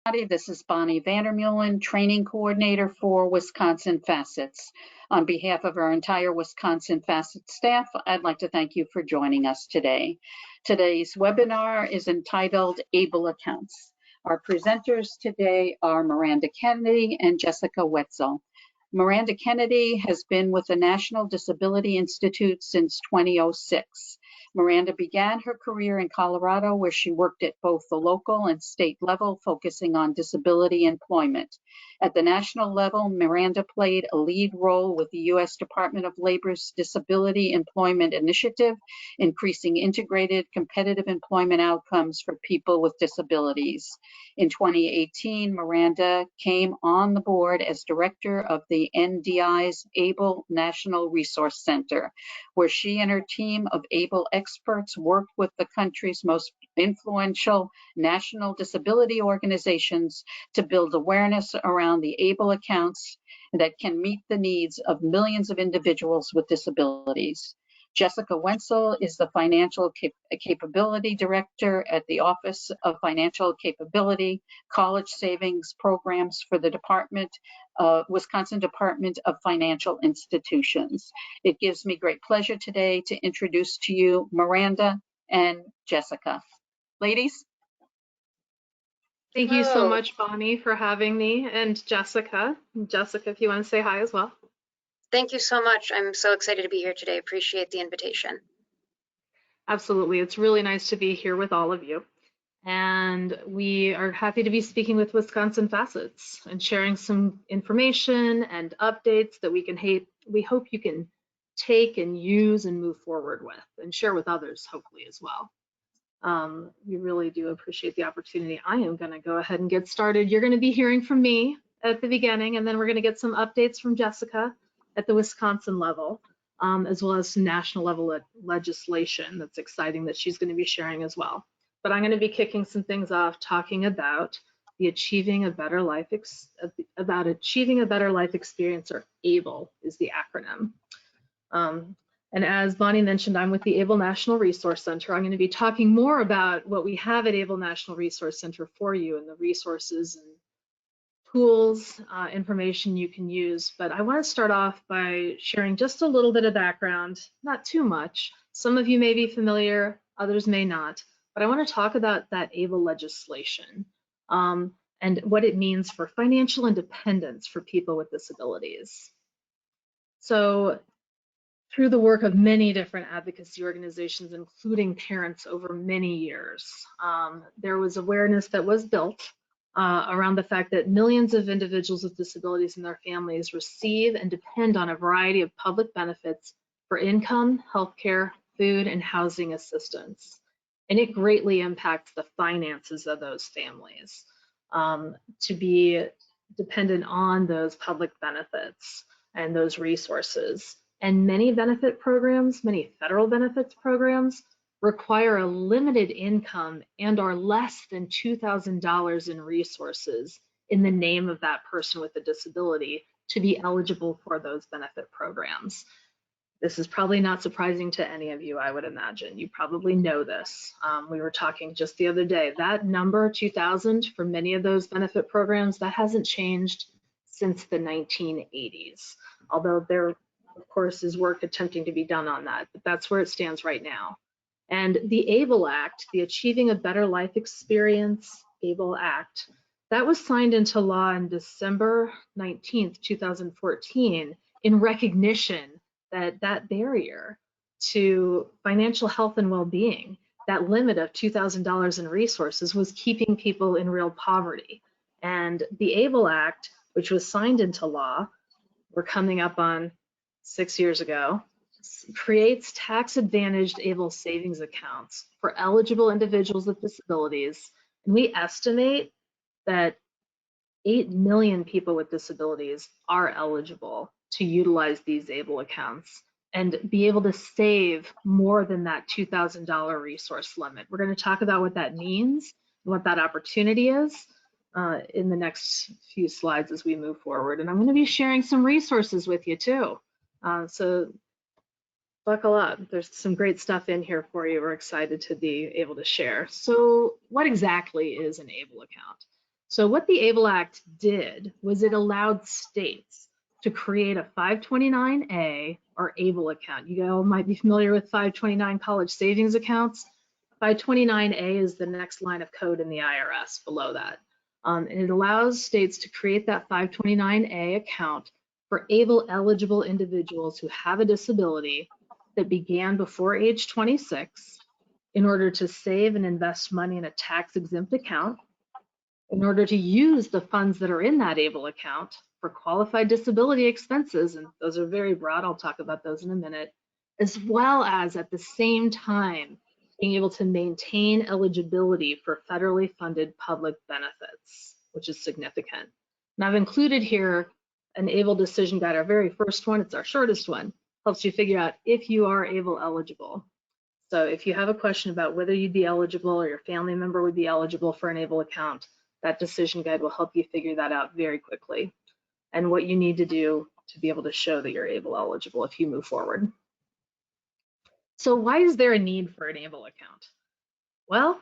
This is Bonnie Vandermeulen, Training Coordinator for Wisconsin Facets. On behalf of our entire Wisconsin Facet staff, I'd like to thank you for joining us today. Today's webinar is entitled Able Accounts. Our presenters today are Miranda Kennedy and Jessica Wetzel. Miranda Kennedy has been with the National Disability Institute since 2006. Miranda began her career in Colorado, where she worked at both the local and state level, focusing on disability employment. At the national level, Miranda played a lead role with the U.S. Department of Labor's Disability Employment Initiative, increasing integrated competitive employment outcomes for people with disabilities. In 2018, Miranda came on the board as director of the NDI's ABLE National Resource Center, where she and her team of ABLE experts worked with the country's most influential national disability organizations to build awareness around the ABLE accounts that can meet the needs of millions of individuals with disabilities. Jessica Wetzel is the Financial Capability Director at the Office of Financial Capability College Savings Programs for the Wisconsin Department of Financial Institutions. It gives me great pleasure today to introduce to you Miranda and Jessica. Ladies. Thank you so much, Bonnie, for having me, and Jessica. Jessica, if you want to say hi as well. Thank you so much. I'm so excited to be here today. Appreciate the invitation. Absolutely. It's really nice to be here with all of you. And we are happy to be speaking with Wisconsin Facets and sharing some information and updates that we hope you can take and use and move forward with and share with others, hopefully, as well. We really do appreciate the opportunity. I am going to go ahead and get started. You're going to be hearing from me at the beginning, and then we're going to get some updates from Jessica at the Wisconsin level, as well as some national level legislation that's exciting that she's going to be sharing as well. But I'm going to be kicking some things off talking about the Achieving a Better Life Experience, or ABLE is the acronym. And as Bonnie mentioned, I'm with the ABLE National Resource Center. I'm going to be talking more about what we have at ABLE National Resource Center for you and the resources and tools, information you can use. But I want to start off by sharing just a little bit of background, not too much. Some of you may be familiar, others may not. But I want to talk about that ABLE legislation and what it means for financial independence for people with disabilities. So through the work of many different advocacy organizations, including parents over many years, there was awareness that was built around the fact that millions of individuals with disabilities and their families receive and depend on a variety of public benefits for income, healthcare, food, and housing assistance. And it greatly impacts the finances of those families to be dependent on those public benefits and those resources. And many benefit programs, many federal benefits programs, require a limited income and are less than $2,000 in resources in the name of that person with a disability to be eligible for those benefit programs. This is probably not surprising to any of you, I would imagine. You probably know this. We were talking just the other day. That number, 2,000, for many of those benefit programs, that hasn't changed since the 1980s, although there, of course, is work attempting to be done on that, but that's where it stands right now. And the ABLE Act, the Achieving a Better Life Experience ABLE Act, that was signed into law on December 19th, 2014, in recognition that that barrier to financial health and well-being, that limit of $2,000 in resources, was keeping people in real poverty. And the ABLE Act, which was signed into law, we're coming up on 6 years ago, creates tax-advantaged ABLE savings accounts for eligible individuals with disabilities. And we estimate that 8 million people with disabilities are eligible to utilize these ABLE accounts and be able to save more than that $2,000 resource limit. We're going to talk about what that means and what that opportunity is in the next few slides as we move forward. And I'm going to be sharing some resources with you too. So buckle up. There's some great stuff in here for you. We're excited to be able to share. So what exactly is an ABLE account? So what the ABLE Act did was it allowed states to create a 529A or ABLE account. You all might be familiar with 529 college savings accounts. 529A is the next line of code in the IRS below that. And it allows states to create that 529A account for ABLE eligible individuals who have a disability that began before age 26 in order to save and invest money in a tax exempt account, in order to use the funds that are in that ABLE account for qualified disability expenses, and those are very broad, I'll talk about those in a minute, as well as at the same time being able to maintain eligibility for federally funded public benefits, which is significant. And I've included here an ABLE decision guide, our very first one, it's our shortest one, helps you figure out if you are ABLE eligible. So if you have a question about whether you'd be eligible or your family member would be eligible for an ABLE account, that decision guide will help you figure that out very quickly and what you need to do to be able to show that you're ABLE eligible if you move forward. So why is there a need for an ABLE account? Well,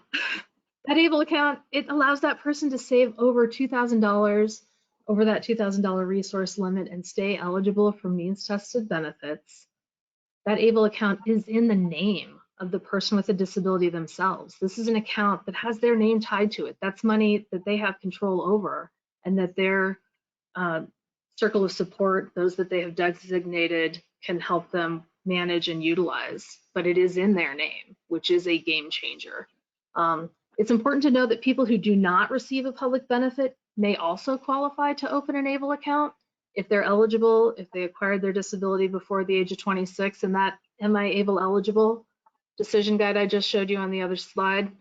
that ABLE account, it allows that person to save over $2,000 over that $2,000 resource limit and stay eligible for means tested benefits. That ABLE account is in the name of the person with a disability themselves. This is an account that has their name tied to it. That's money that they have control over and that their circle of support, those that they have designated, can help them manage and utilize, but it is in their name, which is a game changer. It's important to know that people who do not receive a public benefit may also qualify to open an ABLE account if they're eligible, if they acquired their disability before the age of 26, and that Am I ABLE eligible decision guide I just showed you on the other slide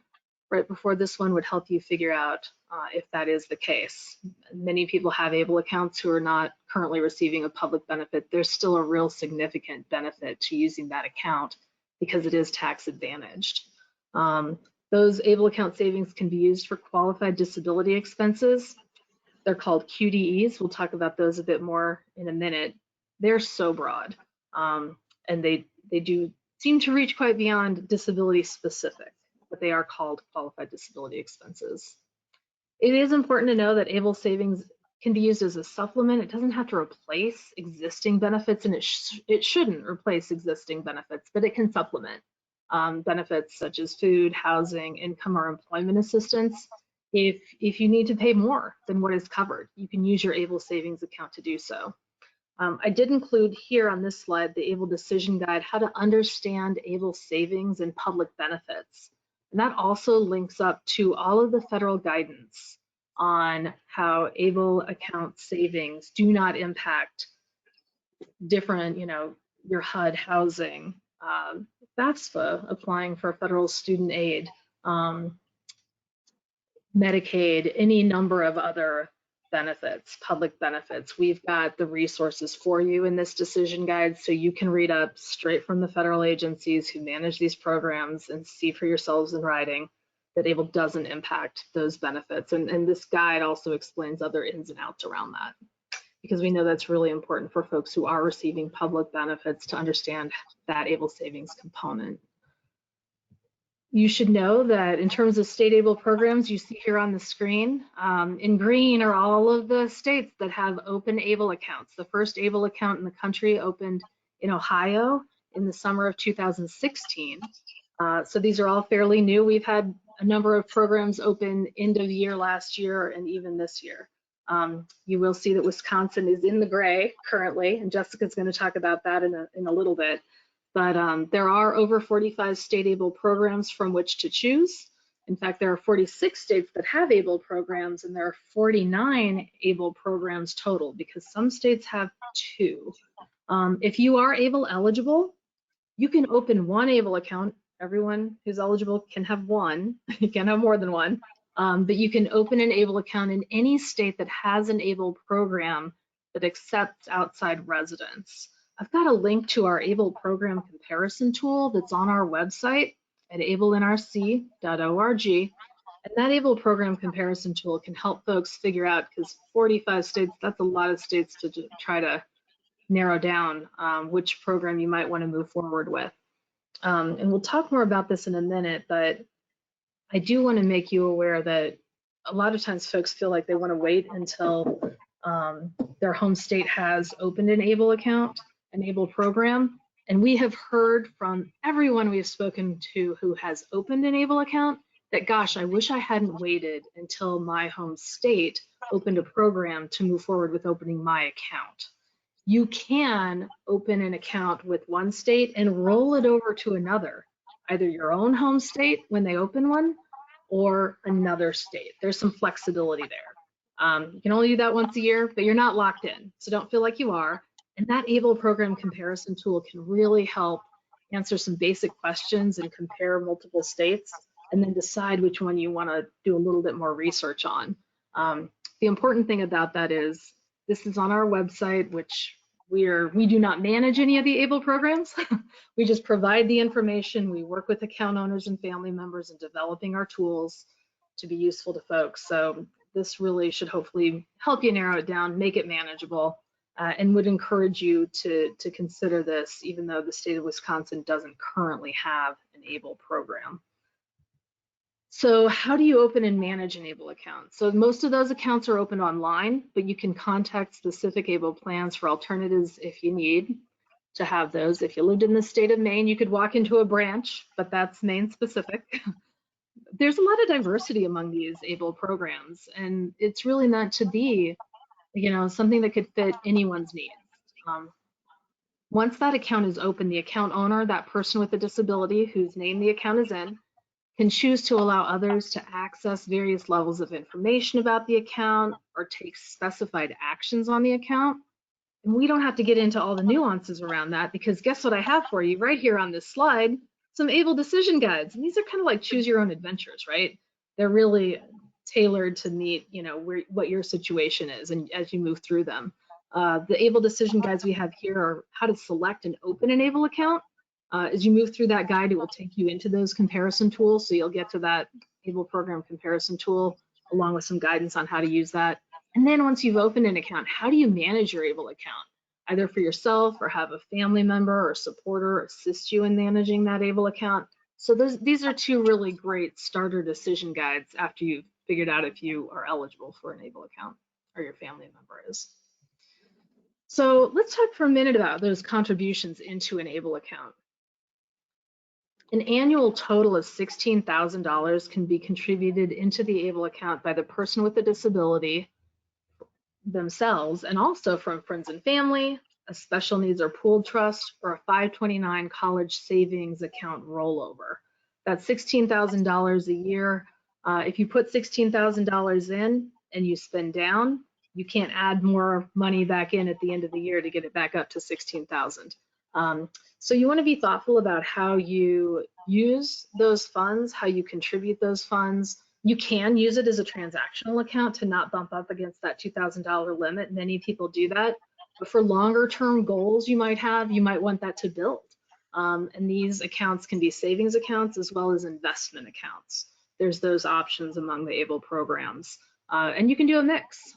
right before this one would help you figure out if that is the case. Many people have ABLE accounts who are not currently receiving a public benefit. There's still a real significant benefit to using that account because it is tax advantaged. Those ABLE account savings can be used for qualified disability expenses. They're called QDEs. We'll talk about those a bit more in a minute. They're so broad, and they do seem to reach quite beyond disability specific, but they are called qualified disability expenses. It is important to know that ABLE savings can be used as a supplement. It doesn't have to replace existing benefits, and it shouldn't replace existing benefits, but it can supplement benefits such as food, housing, income, or employment assistance. If you need to pay more than what is covered, you can use your ABLE savings account to do so. I did include here on this slide the ABLE decision guide, how to understand ABLE savings and public benefits. And that also links up to all of the federal guidance on how ABLE account savings do not impact different, your HUD, housing, FAFSA, applying for federal student aid, Medicaid, any number of other benefits, public benefits. We've got the resources for you in this decision guide, so you can read up straight from the federal agencies who manage these programs and see for yourselves in writing that ABLE doesn't impact those benefits. And this guide also explains other ins and outs around that, because we know that's really important for folks who are receiving public benefits to understand that ABLE savings component. You should know that in terms of state ABLE programs, you see here on the screen, in green are all of the states that have open ABLE accounts. The first ABLE account in the country opened in Ohio in the summer of 2016. So these are all fairly new. We've had a number of programs open end of year last year and even this year. You will see that Wisconsin is in the gray currently, and Jessica's going to talk about that in a little bit. But there are over 45 state ABLE programs from which to choose. In fact, there are 46 states that have ABLE programs, and there are 49 ABLE programs total, because some states have 2. If you are ABLE eligible, you can open one ABLE account. Everyone who's eligible can have one. You can have more than one. But you can open an ABLE account in any state that has an ABLE program that accepts outside residents. I've got a link to our ABLE program comparison tool that's on our website at ablenrc.org. And that ABLE program comparison tool can help folks figure out, because 45 states, that's a lot of states to try to narrow down which program you might want to move forward with. And we'll talk more about this in a minute, but I do want to make you aware that a lot of times folks feel like they want to wait until their home state has opened an ABLE account, an ABLE program. And we have heard from everyone we've spoken to who has opened an ABLE account that, gosh, I wish I hadn't waited until my home state opened a program to move forward with opening my account. You can open an account with one state and roll it over to another, either your own home state when they open one or another state. There's some flexibility there. You can only do that once a year, but you're not locked in, so don't feel like you are. And that ABLE program comparison tool can really help answer some basic questions and compare multiple states, and then decide which one you want to do a little bit more research on. The important thing about that is this is on our website, which we do not manage any of the ABLE programs. We just provide the information. We work with account owners and family members in developing our tools to be useful to folks. So this really should hopefully help you narrow it down, make it manageable, and would encourage you to consider this, even though the state of Wisconsin doesn't currently have an ABLE program. So how do you open and manage an ABLE account? So most of those accounts are open online, but you can contact specific ABLE plans for alternatives if you need to have those. If you lived in the state of Maine, you could walk into a branch, but that's Maine specific. There's a lot of diversity among these ABLE programs, and it's really meant to be, something that could fit anyone's needs. Once that account is open, the account owner, that person with a disability whose name the account is in, can choose to allow others to access various levels of information about the account or take specified actions on the account. And we don't have to get into all the nuances around that, because guess what I have for you right here on this slide, some ABLE decision guides. And these are kind of like choose your own adventures, right? They're really tailored to meet, what your situation is and as you move through them. The ABLE decision guides we have here are how to select and open an ABLE account. As you move through that guide, it will take you into those comparison tools. So you'll get to that ABLE program comparison tool along with some guidance on how to use that. And then once you've opened an account, how do you manage your ABLE account, either for yourself or have a family member or supporter assist you in managing that ABLE account? So these are two really great starter decision guides after you've figured out if you are eligible for an ABLE account or your family member is. So let's talk for a minute about those contributions into an ABLE account. An annual total of $16,000 can be contributed into the ABLE account by the person with the disability themselves, and also from friends and family, a special needs or pooled trust, or a 529 college savings account rollover. That's $16,000 a year. If you put $16,000 in and you spend down, you can't add more money back in at the end of the year to get it back up to $16,000. So you want to be thoughtful about how you use those funds, how you contribute those funds. You can use it as a transactional account to not bump up against that $2,000 limit. Many people do that. But for longer term goals you might have, you might want that to build. And these accounts can be savings accounts as well as investment accounts. There's those options among the ABLE programs. And you can do a mix.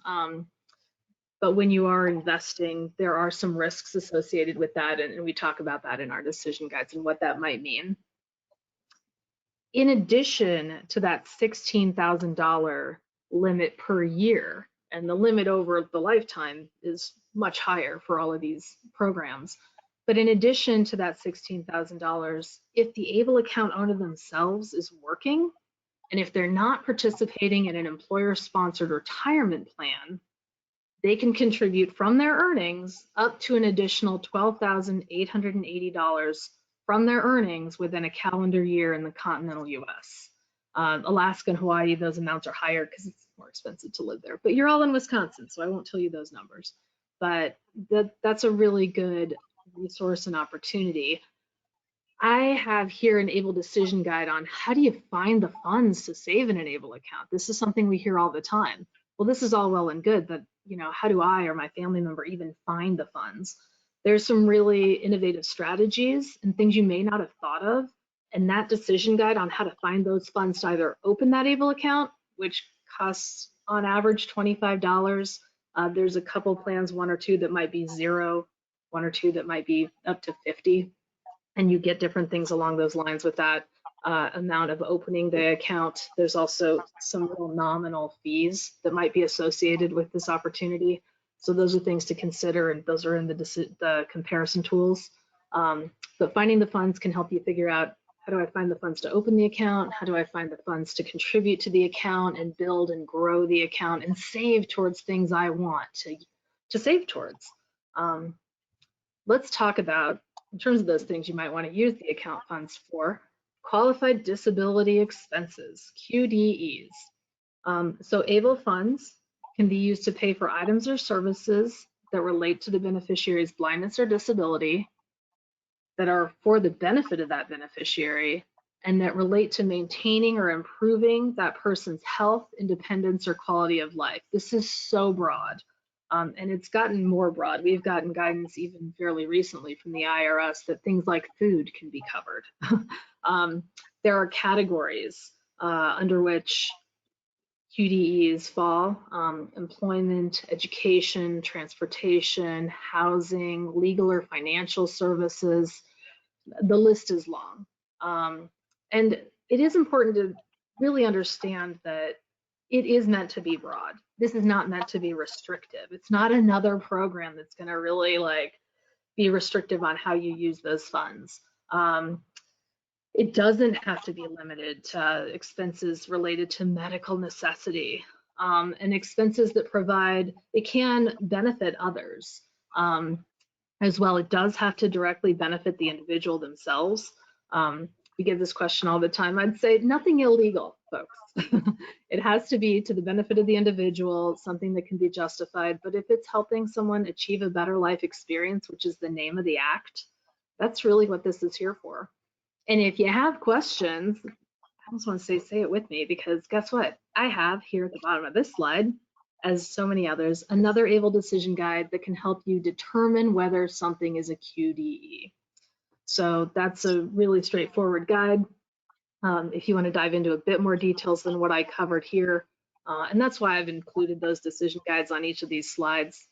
But when you are investing, there are some risks associated with that, and we talk about that in our decision guides and what that might mean. In addition to that $16,000 limit per year, and the limit over the lifetime is much higher for all of these programs, but in addition to that $16,000, if the ABLE account owner themselves is working, and if they're not participating in an employer-sponsored retirement plan, they can contribute from their earnings up to an additional $12,880 from their earnings within a calendar year in the continental US. Alaska and Hawaii, those amounts are higher because it's more expensive to live there. But you're all in Wisconsin, so I won't tell you those numbers. But that's a really good resource and opportunity. I have here an ABLE decision guide on how do you find the funds to save in an ABLE account. This is something we hear all the time. Well, this is all well and good, but how do I or my family member even find the funds? There's some really innovative strategies and things you may not have thought of. And that decision guide on how to find those funds to either open that ABLE account, which costs on average $25. There's a couple plans, one or two that might be $0, one or two that might be up to $50. And you get different things along those lines with that. amount of opening the account. There's also some little nominal fees that might be associated with this opportunity. So those are things to consider, and those are in the comparison tools. But finding the funds can help you figure out, how do I find the funds to open the account? How do I find the funds to contribute to the account and build and grow the account and save towards things I want to save towards? Let's talk about, in terms of those things you might want to use the account funds for, qualified disability expenses, QDEs. So ABLE funds can be used to pay for items or services that relate to the beneficiary's blindness or disability, that are for the benefit of that beneficiary, and that relate to maintaining or improving that person's health, independence, or quality of life. This is so broad, and it's gotten more broad. We've gotten guidance even fairly recently from the IRS that things like food can be covered. There are categories under which QDEs fall: employment, education, transportation, housing, legal or financial services. The list is long. And it is important to really understand that it is meant to be broad. This is not meant to be restrictive. It's not another program that's going to really be restrictive on how you use those funds. It doesn't have to be limited to expenses related to medical necessity, and expenses that it can benefit others as well. It does have to directly benefit the individual themselves. We get this question all the time. I'd say nothing illegal, folks. It has to be to the benefit of the individual, something that can be justified. But if it's helping someone achieve a better life experience, which is the name of the act, that's really what this is here for. And if you have questions, I just want to say it with me, because guess what? I have here at the bottom of this slide, as so many others, another ABLE decision guide that can help you determine whether something is a QDE. So that's a really straightforward guide. If you want to dive into a bit more details than what I covered here, and that's why I've included those decision guides on each of these slides,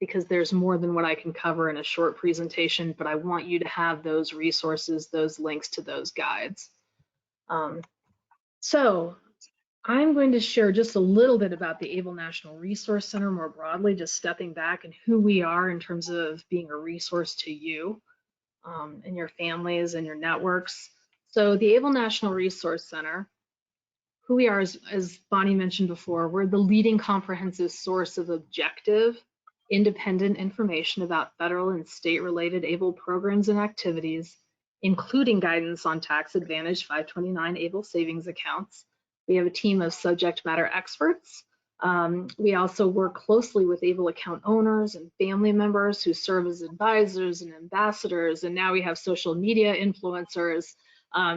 because there's more than what I can cover in a short presentation, but I want you to have those resources, those links to those guides. So I'm going to share just a little bit about the ABLE National Resource Center more broadly, just stepping back and who we are in terms of being a resource to you and your families and your networks. So the ABLE National Resource Center, who we are, as Bonnie mentioned before, we're the leading comprehensive source of objective, independent information about federal and state-related ABLE programs and activities, including guidance on tax-advantaged 529 ABLE savings accounts. We have a team of subject matter experts. We also work closely with ABLE account owners and family members who serve as advisors and ambassadors, and now we have social media influencers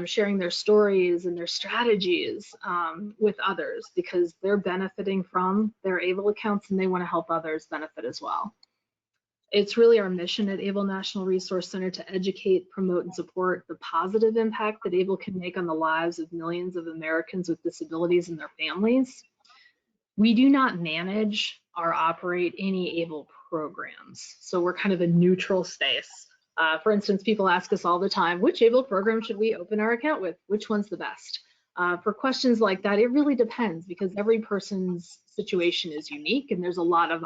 sharing their stories and their strategies with others, because they're benefiting from their ABLE accounts and they want to help others benefit as well. It's really our mission at ABLE National Resource Center to educate, promote, and support the positive impact that ABLE can make on the lives of millions of Americans with disabilities and their families. We do not manage or operate any ABLE programs, so we're kind of a neutral space. For instance, people ask us all the time, which ABLE program should we open our account with? Which one's the best? For questions like that, it really depends, because every person's situation is unique and there's a lot of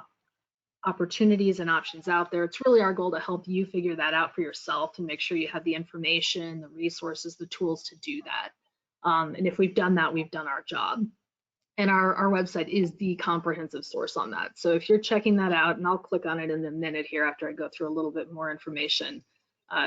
opportunities and options out there. It's really our goal to help you figure that out for yourself and make sure you have the information, the resources, the tools to do that. And if we've done that, we've done our job. And our website is the comprehensive source on that. So if you're checking that out, and I'll click on it in a minute here after I go through a little bit more information,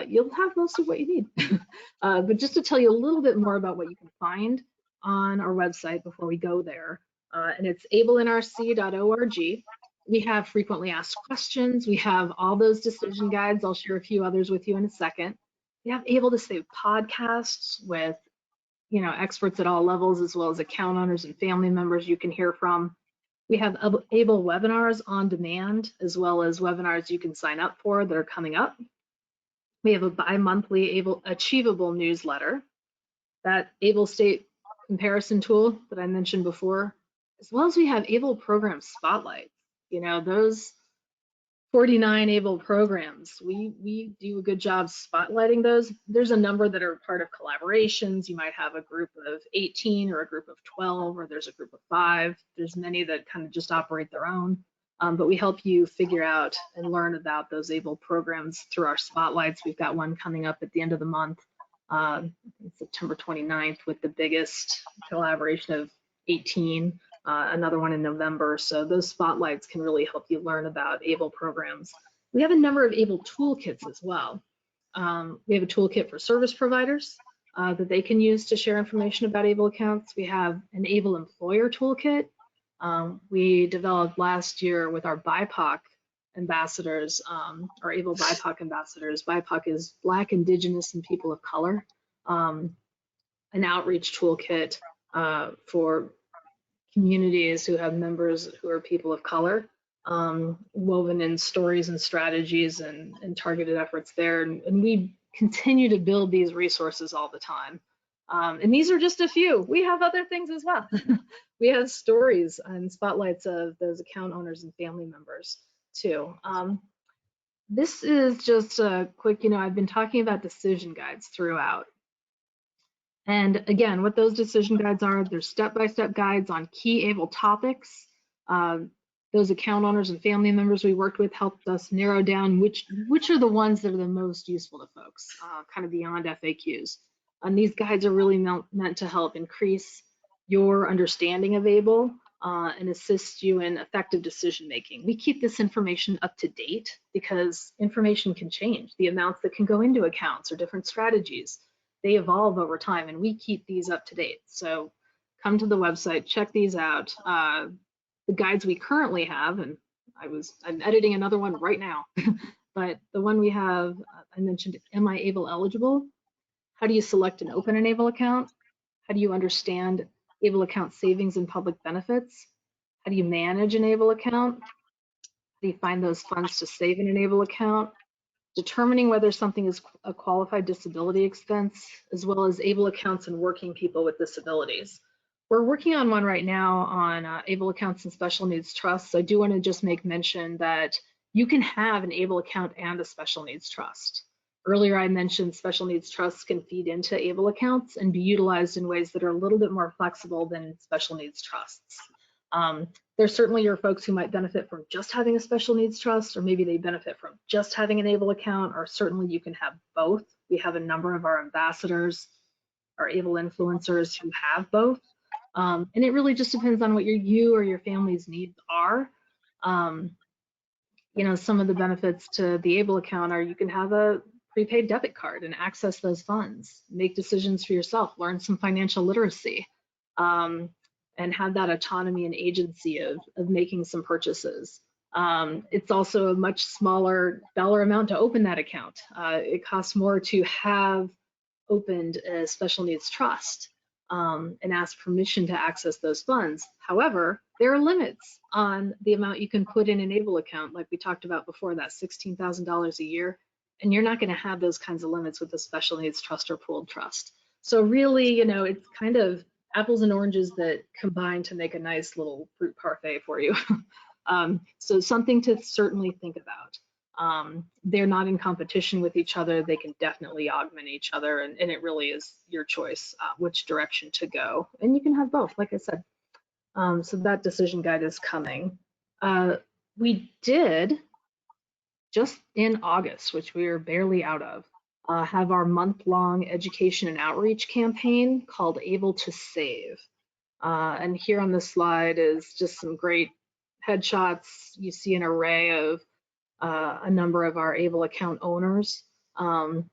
you'll have most of what you need. But just to tell you a little bit more about what you can find on our website before we go there, and it's ablenrc.org. We have frequently asked questions. We have all those decision guides. I'll share a few others with you in a second. We have Able to Save podcasts with experts at all levels, as well as account owners and family members you can hear from. We have ABLE webinars on demand, as well as webinars you can sign up for that are coming up. We have a bi-monthly ABLE Achievable newsletter, that ABLE state comparison tool that I mentioned before, as well as we have ABLE program spotlights. Those 49 ABLE programs. We do a good job spotlighting those. There's a number that are part of collaborations. You might have a group of 18 or a group of 12, or there's a group of 5. There's many that kind of just operate their own. But we help you figure out and learn about those ABLE programs through our spotlights. We've got one coming up at the end of the month, September 29th, with the biggest collaboration of 18. Another one in November. So those spotlights can really help you learn about ABLE programs. We have a number of ABLE toolkits as well. We have a toolkit for service providers that they can use to share information about ABLE accounts. We have an ABLE employer toolkit. We developed last year with our BIPOC ambassadors, our ABLE BIPOC ambassadors. BIPOC is Black, Indigenous, and People of Color. An outreach toolkit for communities who have members who are people of color, woven in stories and strategies and targeted efforts there. And we continue to build these resources all the time. And these are just a few. We have other things as well. We have stories and spotlights of those account owners and family members too. This is just a quick, I've been talking about decision guides throughout. And again, what those decision guides are, they're step-by-step guides on key ABLE topics. Those account owners and family members we worked with helped us narrow down which are the ones that are the most useful to folks, kind of beyond FAQs. And these guides are really meant to help increase your understanding of ABLE and assist you in effective decision making. We keep this information up to date because information can change. The amounts that can go into accounts or different strategies, they evolve over time, and we keep these up to date. So come to the website, check these out. The guides we currently have, and I'm editing another one right now, but the one we have, I mentioned, am I ABLE eligible? How do you select and open an ABLE account? How do you understand ABLE account savings and public benefits? How do you manage an ABLE account? How do you find those funds to save in an ABLE account? Determining whether something is a qualified disability expense, as well as ABLE accounts and working people with disabilities. We're working on one right now on ABLE accounts and special needs trusts. I do want to just make mention that you can have an ABLE account and a special needs trust. Earlier I mentioned special needs trusts can feed into ABLE accounts and be utilized in ways that are a little bit more flexible than special needs trusts. There's certainly your folks who might benefit from just having a special needs trust, or maybe they benefit from just having an ABLE account, or certainly you can have both. We have a number of our ambassadors, our ABLE influencers who have both. And it really just depends on what you or your family's needs are. Some of the benefits to the ABLE account are you can have a prepaid debit card and access those funds, make decisions for yourself, learn some financial literacy. And have that autonomy and agency of making some purchases. It's also a much smaller dollar amount to open that account. It costs more to have opened a special needs trust and ask permission to access those funds. However, there are limits on the amount you can put in an ABLE account, like we talked about before, that $16,000 a year, and you're not going to have those kinds of limits with a special needs trust or pooled trust. So really, it's kind of apples and oranges that combine to make a nice little fruit parfait for you. So something to certainly think about. They're not in competition with each other. They can definitely augment each other, and it really is your choice which direction to go. And you can have both, like I said. So that decision guide is coming. We did, just in August, which we are barely out of, have our month-long education and outreach campaign called Able to Save. And here on this slide is just some great headshots. You see an array of a number of our ABLE account owners and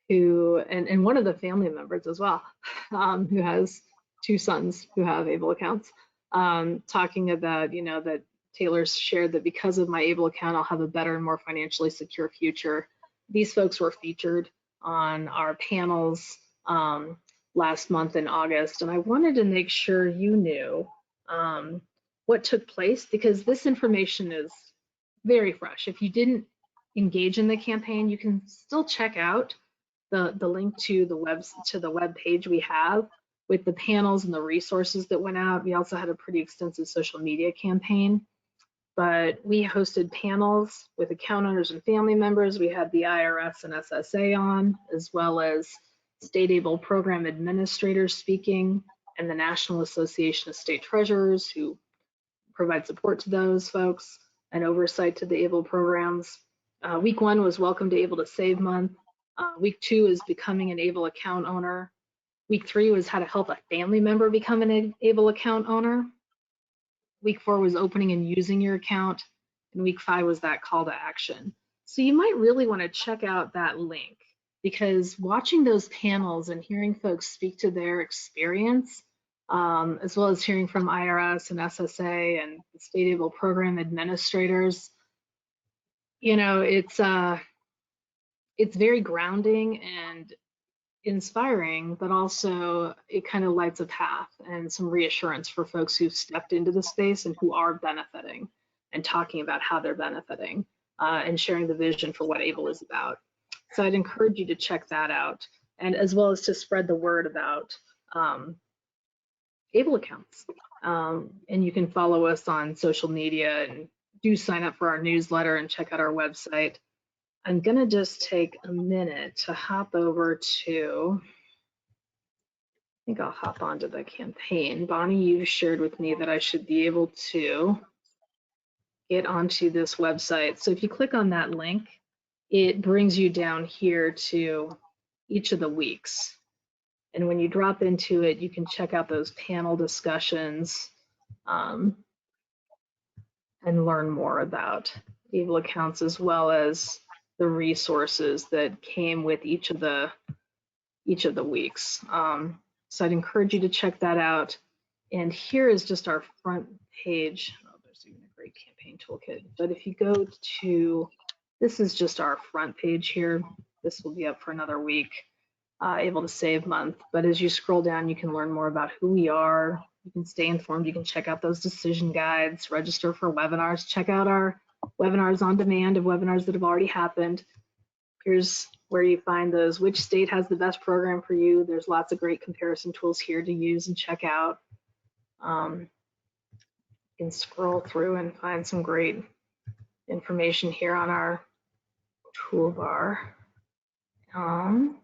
one of the family members as well, who has 2 sons who have ABLE accounts, talking about, that Taylor's shared that because of my ABLE account, I'll have a better and more financially secure future. These folks were featured on our panels last month in August, and I wanted to make sure you knew what took place, because this information is very fresh. If you didn't engage in the campaign, you can still check out the link to the web page we have with the panels and the resources that went out. We also had a pretty extensive social media campaign. but we hosted panels with account owners and family members. We had the IRS and SSA on, as well as state able program administrators speaking, and the National Association of State Treasurers, who provide support to those folks and oversight to the ABLE programs. Week 1 was Welcome to Able to Save Month. Week 2 is Becoming an ABLE Account Owner. Week 3 was How to Help a Family Member Become an ABLE Account Owner. Week 4 was Opening and Using Your Account. And Week 5 was that Call to Action. So you might really want to check out that link, because watching those panels and hearing folks speak to their experience, as well as hearing from IRS and SSA and the state able program administrators, you know, it's very grounding and inspiring, but also it kind of lights a path and some reassurance for folks who've stepped into the space and who are benefiting, and talking about how they're benefiting, and sharing the vision for what ABLE is about. So I'd encourage you to check that out, and as well as to spread the word about ABLE accounts. And you can follow us on social media, and do sign up for our newsletter and check out our website. I'm gonna just take a minute to hop over to, I think I'll hop onto the campaign. Bonnie, you shared with me that I should be able to get onto this website. So if you click on that link, it brings you down here to each of the weeks. And when you drop into it, you can check out those panel discussions, and learn more about ABLE accounts, as well as the resources that came with each of the weeks. So I'd encourage you to check that out. And here is just our front page. Oh, there's even a great campaign toolkit. But if you go to, this is just our front page here. This will be up for another week, Able to Save Month. But as you scroll down, you can learn more about who we are. You can stay informed. You can check out those decision guides, register for webinars, check out our webinars on demand of webinars that have already happened. Here's where you find those, which state has the best program for you. There's lots of great comparison tools here to use and check out. You can scroll through and find some great information here on our toolbar. And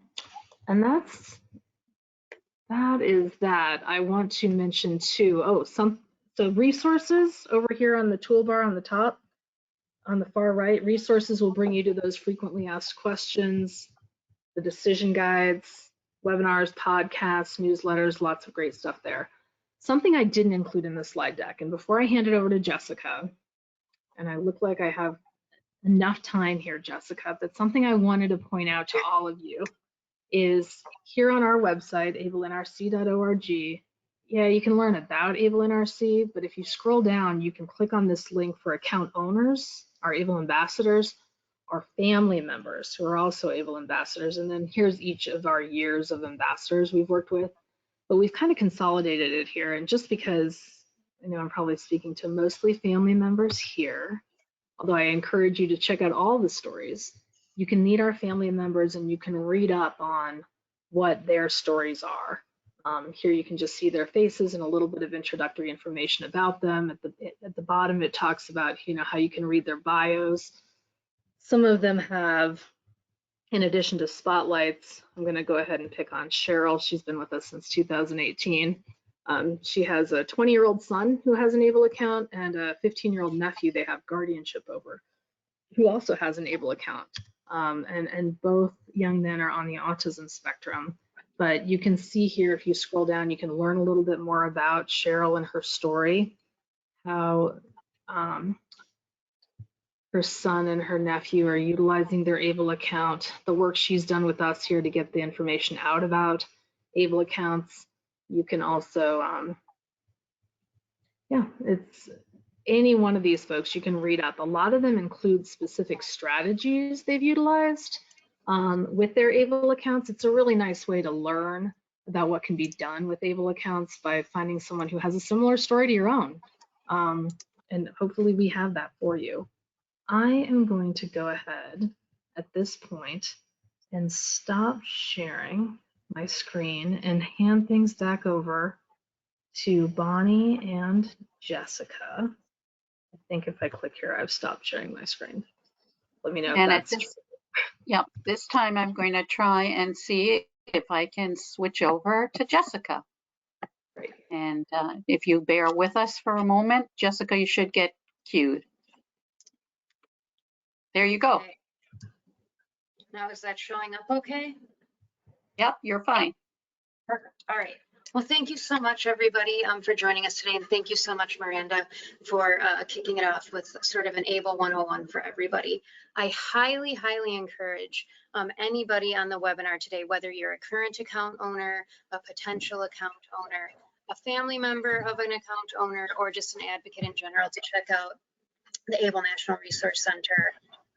that is that. I want to mention too, so resources over here on the toolbar on the top, on the far right, resources will bring you to those frequently asked questions, the decision guides, webinars, podcasts, newsletters, lots of great stuff there. Something I didn't include in the slide deck, and before I hand it over to Jessica, and I look like I have enough time here, Jessica, but something I wanted to point out to all of you is here on our website, ablenrc.org. Yeah, you can learn about AbleNRC, but if you scroll down, you can click on this link for account owners, our ABLE ambassadors, our family members who are also ABLE ambassadors. And then here's each of our years of ambassadors we've worked with. But we've kind of consolidated it here. And just because I know I'm probably speaking to mostly family members here, although I encourage you to check out all the stories, you can meet our family members and you can read up on what their stories are. Here you can just see their faces and a little bit of introductory information about them. At the bottom, it talks about, you know, how you can read their bios. Some of them have, in addition to spotlights, I'm going to go ahead and pick on Cheryl. She's been with us since 2018. She has a 20-year-old son who has an ABLE account and a 15-year-old nephew they have guardianship over, who also has an ABLE account. And both young men are on the autism spectrum. But you can see here, if you scroll down, you can learn a little bit more about Cheryl and her story, how her son and her nephew are utilizing their ABLE account, the work she's done with us here to get the information out about ABLE accounts. You can also, it's any one of these folks, you can read up. A lot of them include specific strategies they've utilized with their ABLE accounts. It's a really nice way to learn about what can be done with ABLE accounts by finding someone who has a similar story to your own. And hopefully we have that for you. I am going to go ahead at this point and stop sharing my screen and hand things back over to Bonnie and Jessica. I think if I click here, I've stopped sharing my screen. Let me know if And at that's this time I'm going to try and see if I can switch over to Jessica. great. And if you bear with us for a moment, Jessica, you should get cued. There you go. Okay. Now, is that showing up okay? Yep, you're fine. Perfect. All right. Well, thank you so much, everybody, for joining us today. And thank you so much, Miranda, for kicking it off with sort of an ABLE 101 for everybody. I highly, highly encourage anybody on the webinar today, whether you're a current account owner, a potential account owner, a family member of an account owner, or just an advocate in general, to check out the ABLE National Resource Center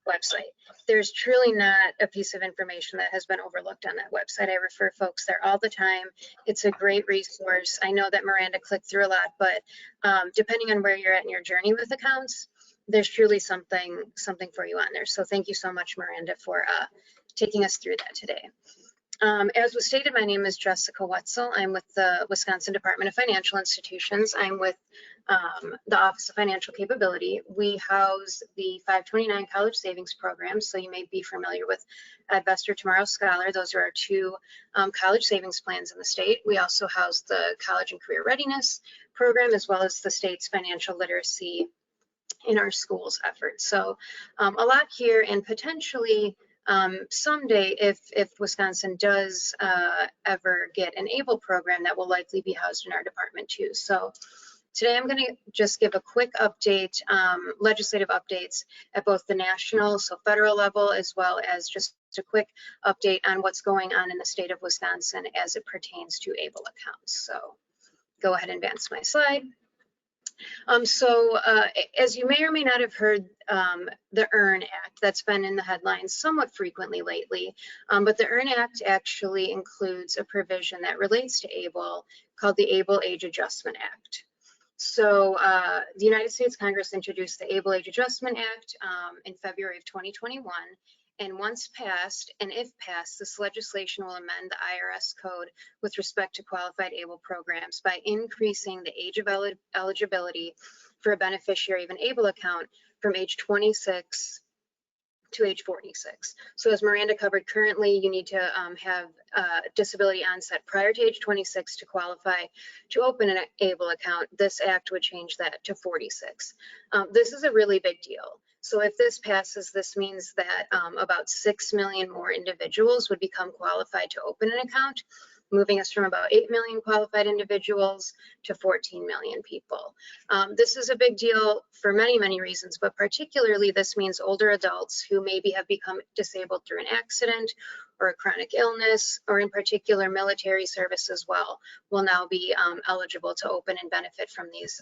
website. There's truly not a piece of information that has been overlooked on that website. I refer folks there all the time. It's a great resource. I know that Miranda clicked through a lot, but depending on where you're at in your journey with accounts, there's truly something for you on there. So thank you so much, Miranda, for taking us through that today. As was stated, my name is Jessica Wetzel. I'm with the Wisconsin Department of Financial Institutions. I'm with the Office of Financial Capability. We house the 529 College Savings Program, so you may be familiar with Advest or Tomorrow Scholar. Those are our two college savings plans in the state. We also house the College and Career Readiness Program, as well as the state's financial literacy in our schools effort. So a lot here, and potentially someday, if Wisconsin does ever get an ABLE program, that will likely be housed in our department too. So today I'm going to just give a quick update, legislative updates at both the national, so federal level, as well as just a quick update on what's going on in the state of Wisconsin as it pertains to ABLE accounts. So go ahead and advance my slide. As you may or may not have heard, the EARN Act, that's been in the headlines somewhat frequently lately, but the EARN Act actually includes a provision that relates to ABLE called the ABLE Age Adjustment Act. So the United States Congress introduced the ABLE Age Adjustment Act in February of 2021. And once passed, and if passed, this legislation will amend the IRS code with respect to qualified ABLE programs by increasing the age of eligibility for a beneficiary of an ABLE account from age 26 to age 46. So as Miranda covered, currently you need to have disability onset prior to age 26 to qualify to open an ABLE account. This act would change that to 46. This is a really big deal. So if this passes, this means that about 6 million more individuals would become qualified to open an account, moving us from about 8 million qualified individuals to 14 million people. This is a big deal for many, many reasons, but particularly this means older adults who maybe have become disabled through an accident or a chronic illness, or in particular military service as well, will now be eligible to open and benefit from these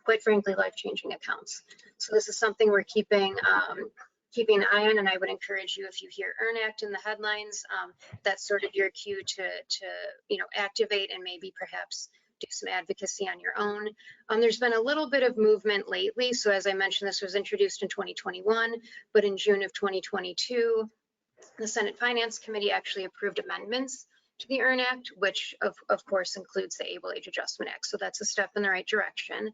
quite frankly, life-changing accounts. So this is something we're keeping an eye on, and I would encourage you, if you hear EARN Act in the headlines, that's sort of your cue to activate and maybe perhaps do some advocacy on your own. There's been a little bit of movement lately. So as I mentioned, this was introduced in 2021, but in June of 2022, the Senate Finance Committee actually approved amendments to the EARN Act, which of course includes the ABLE Age Adjustment Act. So that's a step in the right direction.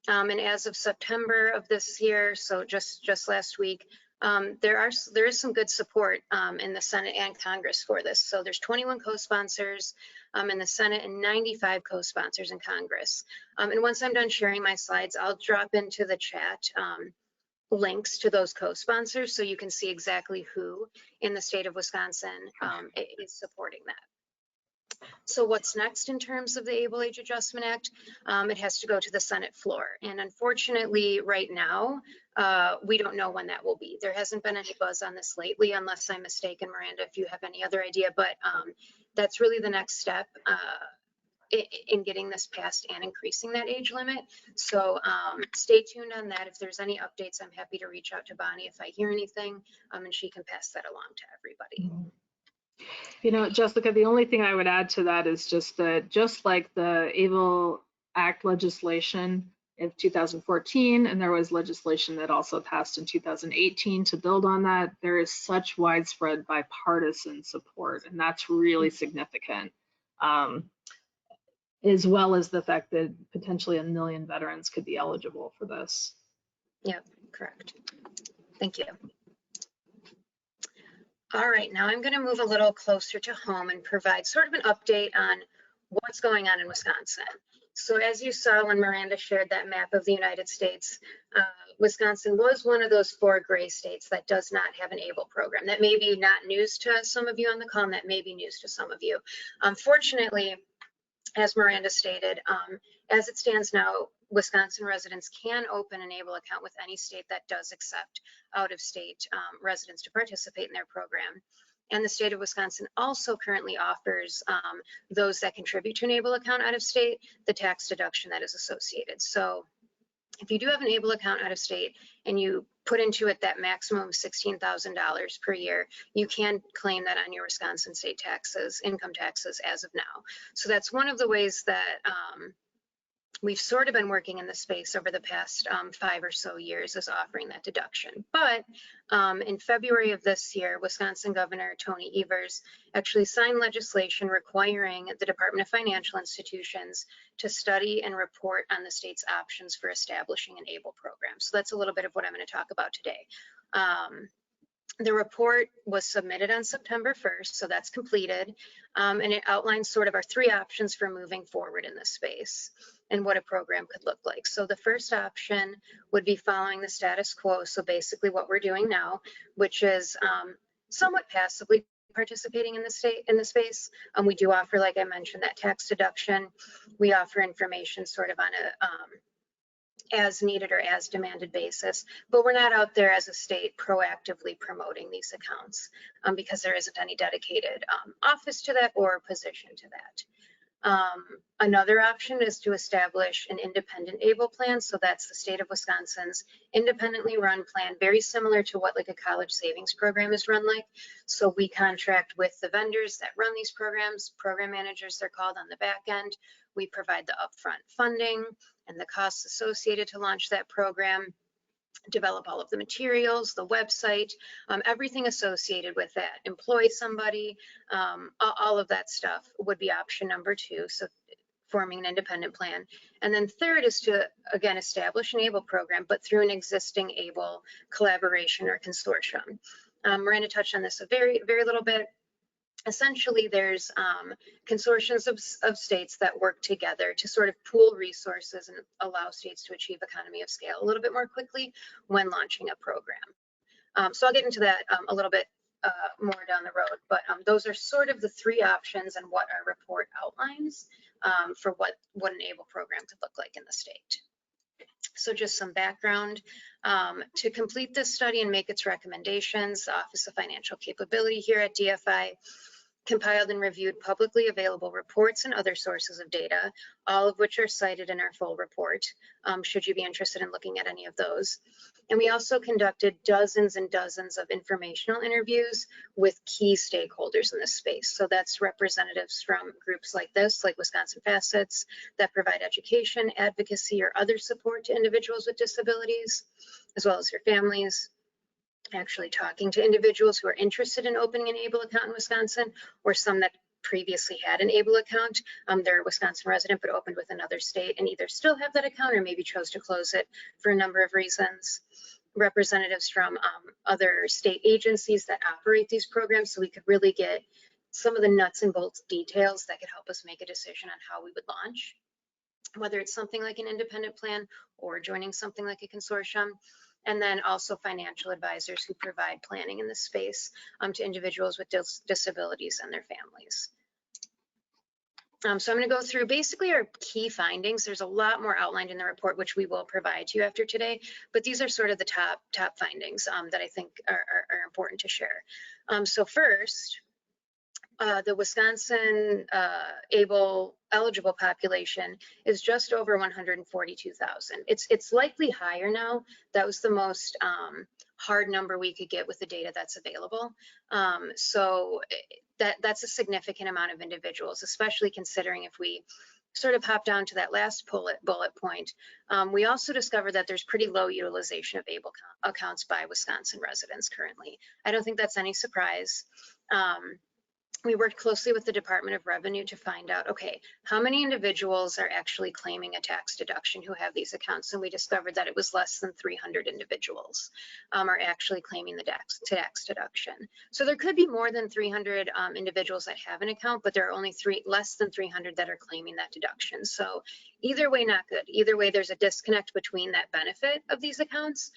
And as of September of this year, so just last week, there is some good support in the Senate and Congress for this. So there's 21 co-sponsors in the Senate and 95 co-sponsors in Congress. And once I'm done sharing my slides, I'll drop into the chat links to those co-sponsors so you can see exactly who in the state of Wisconsin is supporting that. So what's next in terms of the ABLE Age Adjustment Act? It has to go to the Senate floor. And unfortunately, right now, we don't know when that will be. There hasn't been any buzz on this lately, unless I'm mistaken, Miranda, if you have any other idea. But that's really the next step in getting this passed and increasing that age limit. So stay tuned on that. If there's any updates, I'm happy to reach out to Bonnie if I hear anything, and she can pass that along to everybody. You know, Jessica, the only thing I would add to that is just that, just like the ABLE Act legislation in 2014, and there was legislation that also passed in 2018 to build on that, there is such widespread bipartisan support, and that's really significant. as well as the fact that potentially 1 million veterans could be eligible for this. Yep, correct. Thank you. All right, now I'm going to move a little closer to home and provide sort of an update on what's going on in Wisconsin. So as you saw when Miranda shared that map of the United States, Wisconsin was one of those 4 gray states that does not have an ABLE program. That may be not news to some of you on the call, and that may be news to some of you. Fortunately, as Miranda stated, as it stands now, Wisconsin residents can open an ABLE account with any state that does accept out-of-state residents to participate in their program. And the state of Wisconsin also currently offers those that contribute to an ABLE account out of state, the tax deduction that is associated. So if you do have an ABLE account out of state and you put into it that maximum of $16,000 per year, you can claim that on your Wisconsin state taxes, income taxes as of now. So that's one of the ways that we've sort of been working in the space over the past 5 or so years, is offering that deduction. But in February of this year, Wisconsin Governor Tony Evers actually signed legislation requiring the Department of Financial Institutions to study and report on the state's options for establishing an ABLE program. So that's a little bit of what I'm going to talk about today. The report was submitted on September 1st, so that's completed, and it outlines sort of our 3 options for moving forward in this space and what a program could look like. So the first option would be following the status quo, so basically what we're doing now, which is somewhat passively participating in the space. We do offer, like I mentioned, that tax deduction. We offer information sort of on a as needed or as demanded basis, but we're not out there as a state proactively promoting these accounts because there isn't any dedicated office to that or position to that. Another option is to establish an independent ABLE plan. So that's the state of Wisconsin's independently run plan, very similar to what like a college savings program is run like. So we contract with the vendors that run these programs, program managers they're called on the back end. We provide the upfront funding and the costs associated to launch that program, develop all of the materials, the website, everything associated with that, employ somebody, all of that stuff would be option number 2. So forming an independent plan. And then third is to, again, establish an ABLE program, but through an existing ABLE collaboration or consortium. Miranda touched on this a very little bit. Essentially, there's consortiums of states that work together to sort of pool resources and allow states to achieve economy of scale a little bit more quickly when launching a program. So I'll get into that a little bit more down the road, but those are sort of the 3 options and what our report outlines for what an ABLE program could look like in the state. So just some background. To complete this study and make its recommendations, the Office of Financial Capability here at DFI compiled and reviewed publicly available reports and other sources of data, all of which are cited in our full report, should you be interested in looking at any of those. And we also conducted dozens and dozens of informational interviews with key stakeholders in this space. So that's representatives from groups like this, like Wisconsin Facets, that provide education, advocacy, or other support to individuals with disabilities, as well as their families. Actually talking to individuals who are interested in opening an ABLE account in Wisconsin, or some that previously had an ABLE account. They're a Wisconsin resident but opened with another state and either still have that account or maybe chose to close it for a number of reasons. Representatives from other state agencies that operate these programs, so we could really get some of the nuts and bolts details that could help us make a decision on how we would launch, whether it's something like an independent plan or joining something like a consortium. And then also financial advisors who provide planning in this space to individuals with disabilities and their families. So I'm going to go through basically our key findings. There's a lot more outlined in the report, which we will provide to you after today, but these are sort of the top findings that I think are important to share. So first, the Wisconsin ABLE eligible population is just over 142,000. It's likely higher now. That was the most hard number we could get with the data that's available. So that's a significant amount of individuals, especially considering if we sort of hop down to that last bullet point. We also discovered that there's pretty low utilization of ABLE accounts by Wisconsin residents currently. I don't think that's any surprise. we worked closely with the Department of Revenue to find out, okay, how many individuals are actually claiming a tax deduction who have these accounts? And we discovered that it was less than 300 individuals are actually claiming the tax deduction. So there could be more than 300 individuals that have an account, but there are only less than 300 that are claiming that deduction. So either way, not good. Either way, there's a disconnect between that benefit of these accounts,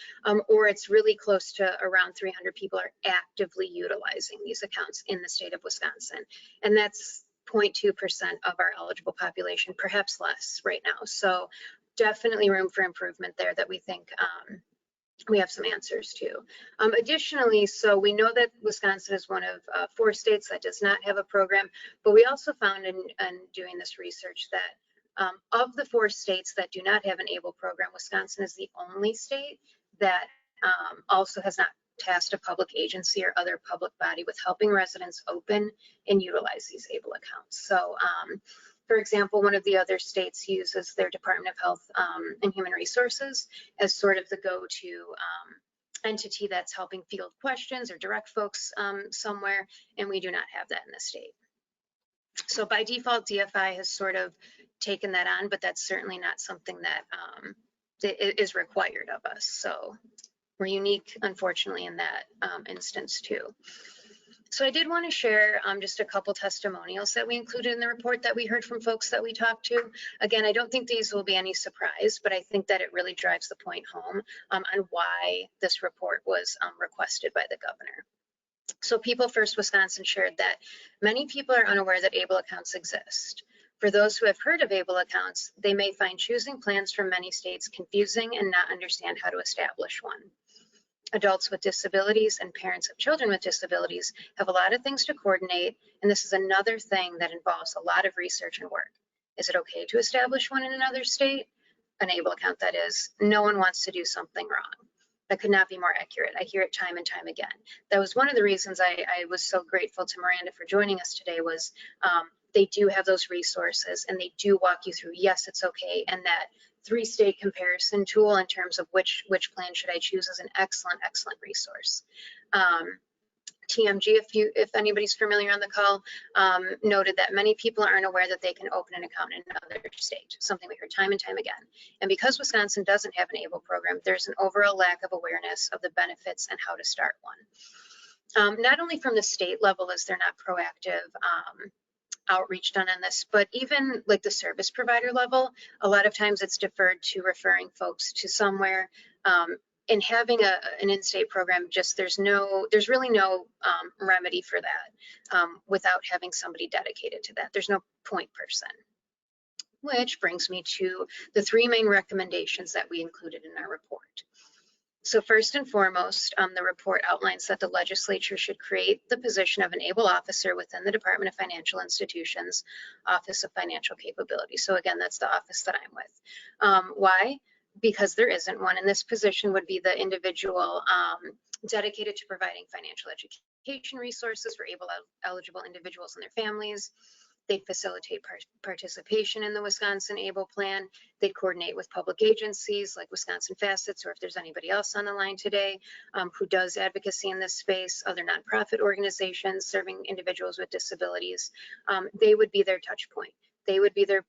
or it's really close to around 300 people are actively utilizing these accounts in the state of Wisconsin. And that's 0.2% of our eligible population, perhaps less right now. So definitely room for improvement there that we think we have some answers to. Additionally, so we know that Wisconsin is one of 4 states that does not have a program, but we also found in doing this research that of the 4 states that do not have an ABLE program, Wisconsin is the only state that also has not tasked a public agency or other public body with helping residents open and utilize these ABLE accounts. So for example, one of the other states uses their Department of Health and Human Resources as sort of the go-to entity that's helping field questions or direct folks somewhere, and we do not have that in the state. So by default, DFI has sort of taken that on, but that's certainly not something that is required of us. So we're unique, unfortunately, in that instance too. So I did want to share just a couple testimonials that we included in the report that we heard from folks that we talked to. Again, I don't think these will be any surprise, but I think that it really drives the point home on why this report was requested by the governor. So People First Wisconsin shared that many people are unaware that ABLE accounts exist. For those who have heard of ABLE accounts, they may find choosing plans from many states confusing and not understand how to establish one. Adults with disabilities and parents of children with disabilities have a lot of things to coordinate, and this is another thing that involves a lot of research and work. Is it okay to establish one in another state? An ABLE account, that is. No one wants to do something wrong. That could not be more accurate. I hear it time and time again. That was one of the reasons I was so grateful to Miranda for joining us today was they do have those resources and they do walk you through, yes, it's okay, and that 3-state comparison tool in terms of which plan should I choose is an excellent resource. TMG, if anybody's familiar on the call, noted that many people aren't aware that they can open an account in another state, something we heard time and time again. And because Wisconsin doesn't have an ABLE program, there's an overall lack of awareness of the benefits and how to start one. Not only from the state level is there not proactive outreach done on this, but even like the service provider level, a lot of times it's deferred to referring folks to somewhere. And having an in-state program, just there's really no remedy for that without having somebody dedicated to that. There's no point person. Which brings me to the 3 main recommendations that we included in our report. So first and foremost, the report outlines that the legislature should create the position of an ABLE officer within the Department of Financial Institutions Office of Financial Capability. So again, that's the office that I'm with. Why? Because there isn't one, and this position would be the individual dedicated to providing financial education resources for ABLE eligible individuals and their families. They'd facilitate participation in the Wisconsin ABLE plan. They'd coordinate with public agencies like Wisconsin Facets, or if there's anybody else on the line today who does advocacy in this space, other nonprofit organizations serving individuals with disabilities. They would be their touch point. They would be their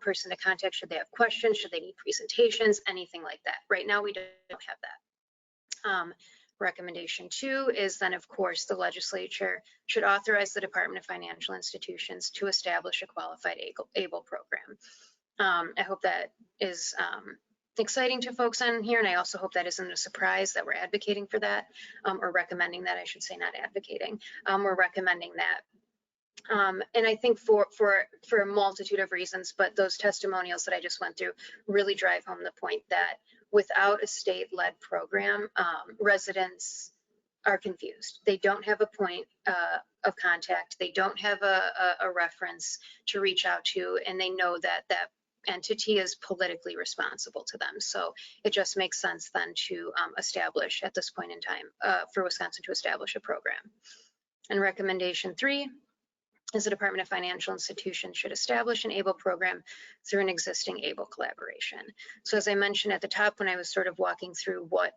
person to contact should they have questions, should they need presentations, anything like that. Right now, we don't have that. Recommendation 2 is then, of course, the legislature should authorize the Department of Financial Institutions to establish a qualified ABLE program. I hope that is exciting to folks on here, and I also hope that isn't a surprise that we're advocating for that, or recommending that, I should say, not advocating. We're recommending that. And I think for a multitude of reasons, but those testimonials that I just went through really drive home the point that without a state-led program, residents are confused. They don't have a point of contact. They don't have a reference to reach out to, and they know that that entity is politically responsible to them. So it just makes sense then to establish at this point in time for Wisconsin to establish a program. And recommendation 3 is the Department of Financial Institutions should establish an ABLE program through an existing ABLE collaboration. So as I mentioned at the top, when I was sort of walking through what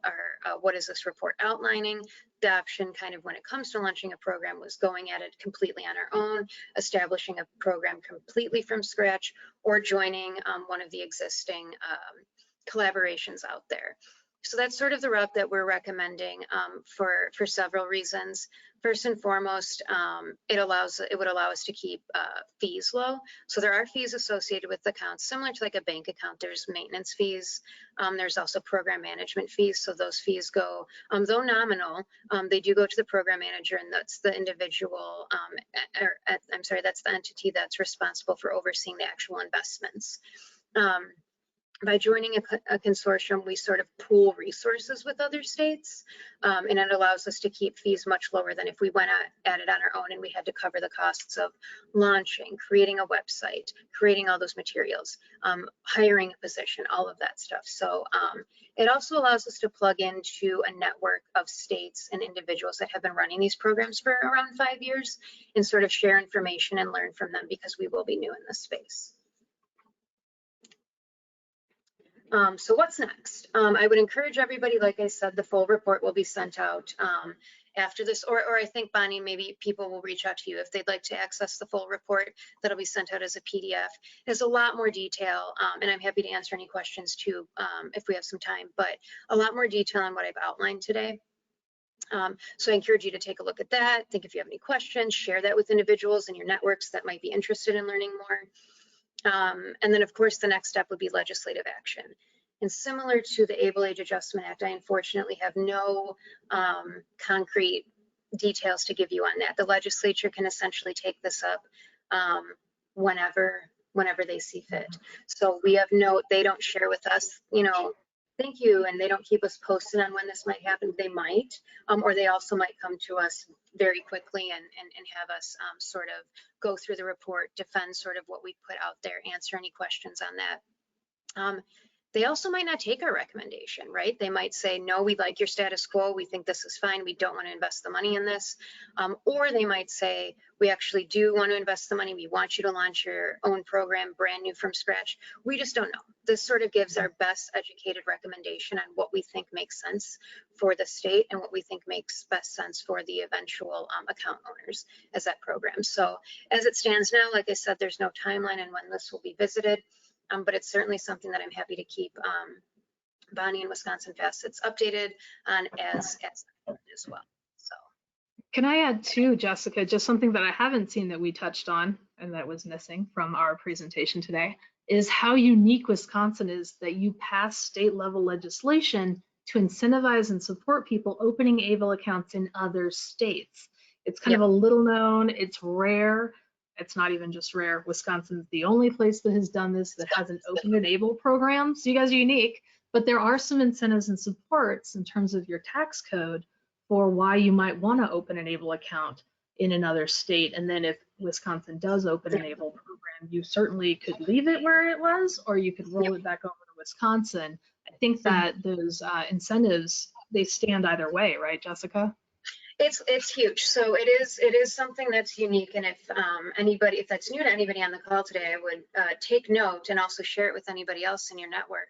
is this report outlining, the option kind of when it comes to launching a program was going at it completely on our own, establishing a program completely from scratch, or joining one of the existing collaborations out there. So that's sort of the route that we're recommending for several reasons. First and foremost, it would allow us to keep fees low. So there are fees associated with accounts, similar to like a bank account. There's maintenance fees. There's also program management fees. So those fees go, though nominal, they do go to the program manager, and that's the individual, that's the entity that's responsible for overseeing the actual investments. By joining a consortium, we sort of pool resources with other states, and it allows us to keep fees much lower than if we went at it on our own and we had to cover the costs of launching, creating a website, creating all those materials, hiring a position, all of that stuff. So it also allows us to plug into a network of states and individuals that have been running these programs for around 5 years and sort of share information and learn from them, because we will be new in this space. So what's next? I would encourage everybody, like I said, the full report will be sent out after this, or I think, Bonnie, maybe people will reach out to you if they'd like to access the full report. That'll be sent out as a PDF. There's a lot more detail, and I'm happy to answer any questions too if we have some time, but a lot more detail on what I've outlined today. So I encourage you to take a look at that. Think if you have any questions, share that with individuals in your networks that might be interested in learning more. And then, of course, the next step would be legislative action. And similar to the Able Age Adjustment Act, I unfortunately have no concrete details to give you on that. The legislature can essentially take this up whenever they see fit. So we have they don't share with us, thank you, and they don't keep us posted on when this might happen. They might, or they also might come to us very quickly and have us sort of go through the report, defend sort of what we put out there, answer any questions on that. They also might not take our recommendation, right? They might say, no, we like your status quo. We think this is fine. We don't want to invest the money in this. Or they might say, we actually do want to invest the money. We want you to launch your own program brand new from scratch. We just don't know. This sort of gives our best educated recommendation on what we think makes sense for the state and what we think makes best sense for the eventual account owners as that program. So as it stands now, like I said, there's no timeline on when this will be visited. But it's certainly something that I'm happy to keep Bonnie and Wisconsin Facets updated on as well. So, can I add too, Jessica, just something that I haven't seen that we touched on and that was missing from our presentation today is how unique Wisconsin is that you pass state level legislation to incentivize and support people opening ABLE accounts in other states. It's kind of a little known, it's rare. It's not even just rare. Wisconsin's the only place that has done this, that has an open and ABLE program. So you guys are unique, but there are some incentives and supports in terms of your tax code for why you might want to open an ABLE account in another state. And then if Wisconsin does open an ABLE program, you certainly could leave it where it was, or you could roll it back over to Wisconsin. I think that those incentives, they stand either way, right, Jessica? It's huge. So it is something that's unique. And if that's new to anybody on the call today, I would take note and also share it with anybody else in your network.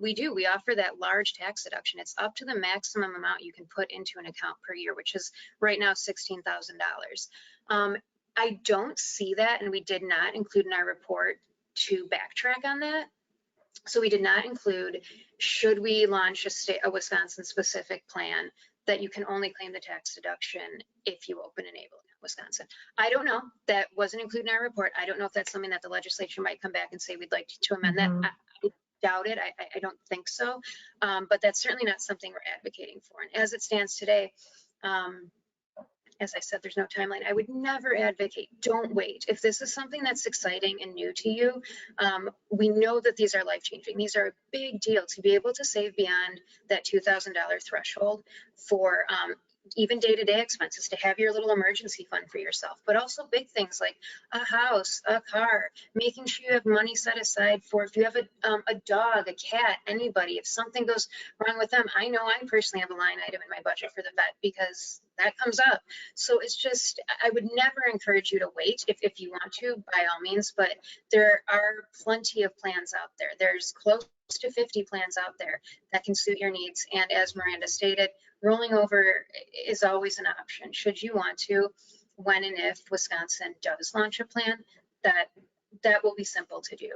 We offer that large tax deduction. It's up to the maximum amount you can put into an account per year, which is right now $16,000. I don't see that, and we did not include in our report to backtrack on that. So we did not include, should we launch a Wisconsin specific plan, that you can only claim the tax deduction if you open an ABLE account in Wisconsin. I don't know. That wasn't included in our report. I don't know if that's something that the legislature might come back and say we'd like to amend that. I doubt it. I don't think so. But that's certainly not something we're advocating for. And as it stands today, as I said, there's no timeline. I would never advocate, don't wait. If this is something that's exciting and new to you, we know that these are life-changing. These are a big deal to be able to save beyond that $2,000 threshold for even day-to-day expenses, to have your little emergency fund for yourself, but also big things like a house, a car, making sure you have money set aside for if you have a dog, a cat, anybody, if something goes wrong with them. I know I personally have a line item in my budget for the vet because that comes up. So it's just, I would never encourage you to wait if you want to, by all means, but there are plenty of plans out there. There's close to 50 plans out there that can suit your needs. And as Miranda stated, rolling over is always an option should you want to, when and if Wisconsin does launch a plan. That will be simple to do.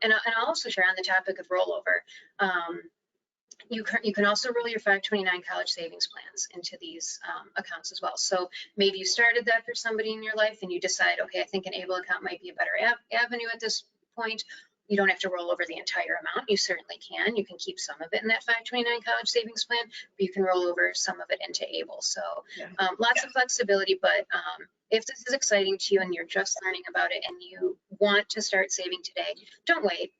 And I'll also share on the topic of rollover. You can also roll your 529 college savings plans into these accounts as well. So maybe you started that for somebody in your life and you decide, okay, I think an ABLE account might be a better avenue at this point. You don't have to roll over the entire amount. You certainly can. You can keep some of it in that 529 college savings plan, but you can roll over some of it into ABLE. So lots of flexibility, but if this is exciting to you and you're just learning about it and you want to start saving today, don't wait.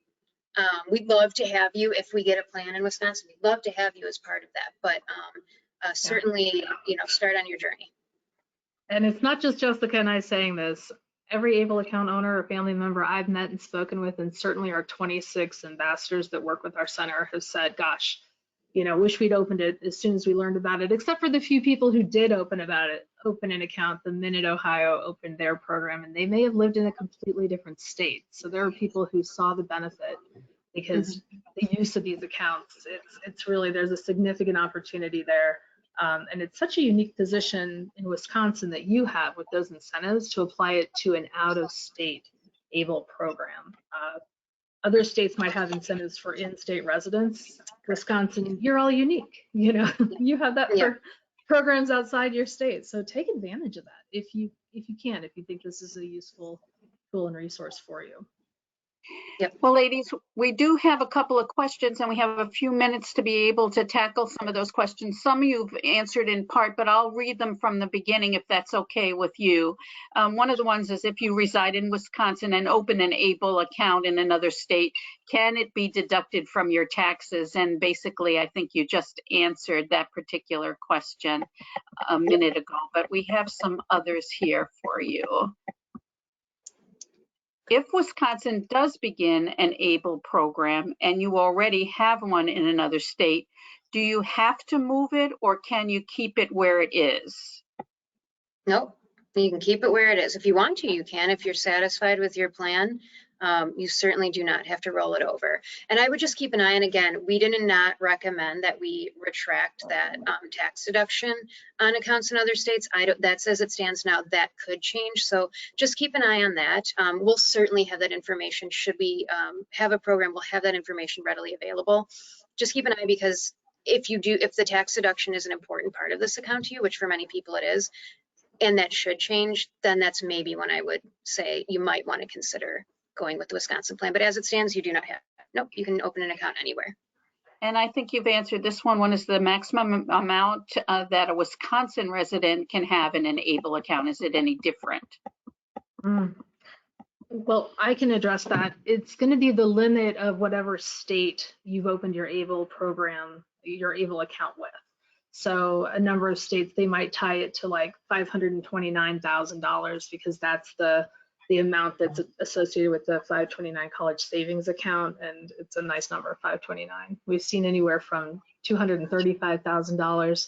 We'd love to have you if we get a plan in Wisconsin. We'd love to have you as part of that, but certainly, start on your journey. And it's not just Jessica and I saying this. Every ABLE account owner or family member I've met and spoken with, and certainly our 26 ambassadors that work with our center, have said, gosh, wish we'd opened it as soon as we learned about it, except for the few people who did open an account the minute Ohio opened their program, and they may have lived in a completely different state. So there are people who saw the benefit because the use of these accounts, it's really, there's a significant opportunity there. And it's such a unique position in Wisconsin that you have with those incentives to apply it to an out-of-state ABLE program. Other states might have incentives for in-state residents. Wisconsin, you're all unique. You have that for programs outside your state. So take advantage of that if you can, if you think this is a useful tool and resource for you. Yep. Well, ladies, we do have a couple of questions and we have a few minutes to be able to tackle some of those questions. Some you've answered in part, but I'll read them from the beginning if that's okay with you. One of the ones is, if you reside in Wisconsin and open an ABLE account in another state, can it be deducted from your taxes? And basically, I think you just answered that particular question a minute ago, but we have some others here for you. If Wisconsin does begin an ABLE program and you already have one in another state, do you have to move it or can you keep it where it is? Nope, you can keep it where it is. If you want to, you can. If you're satisfied with your plan, you certainly do not have to roll it over. And I would just keep an eye on, again, we did not recommend that we retract that tax deduction on accounts in other states. That's as it stands now, that could change. So just keep an eye on that. We'll certainly have that information. Should we have a program, we'll have that information readily available. Just keep an eye, because if the tax deduction is an important part of this account to you, which for many people it is, and that should change, then that's maybe when I would say you might want to consider going with the Wisconsin plan. But as it stands, you do not have, nope, you can open an account anywhere. And I think you've answered this one. One is the maximum amount that a Wisconsin resident can have in an ABLE account. Is it any different? Well, I can address that. It's going to be the limit of whatever state you've opened your ABLE program, your ABLE account with. So a number of states, they might tie it to like $529,000 because that's the amount that's associated with the 529 college savings account, and it's a nice number, 529. We've seen anywhere from $235,000,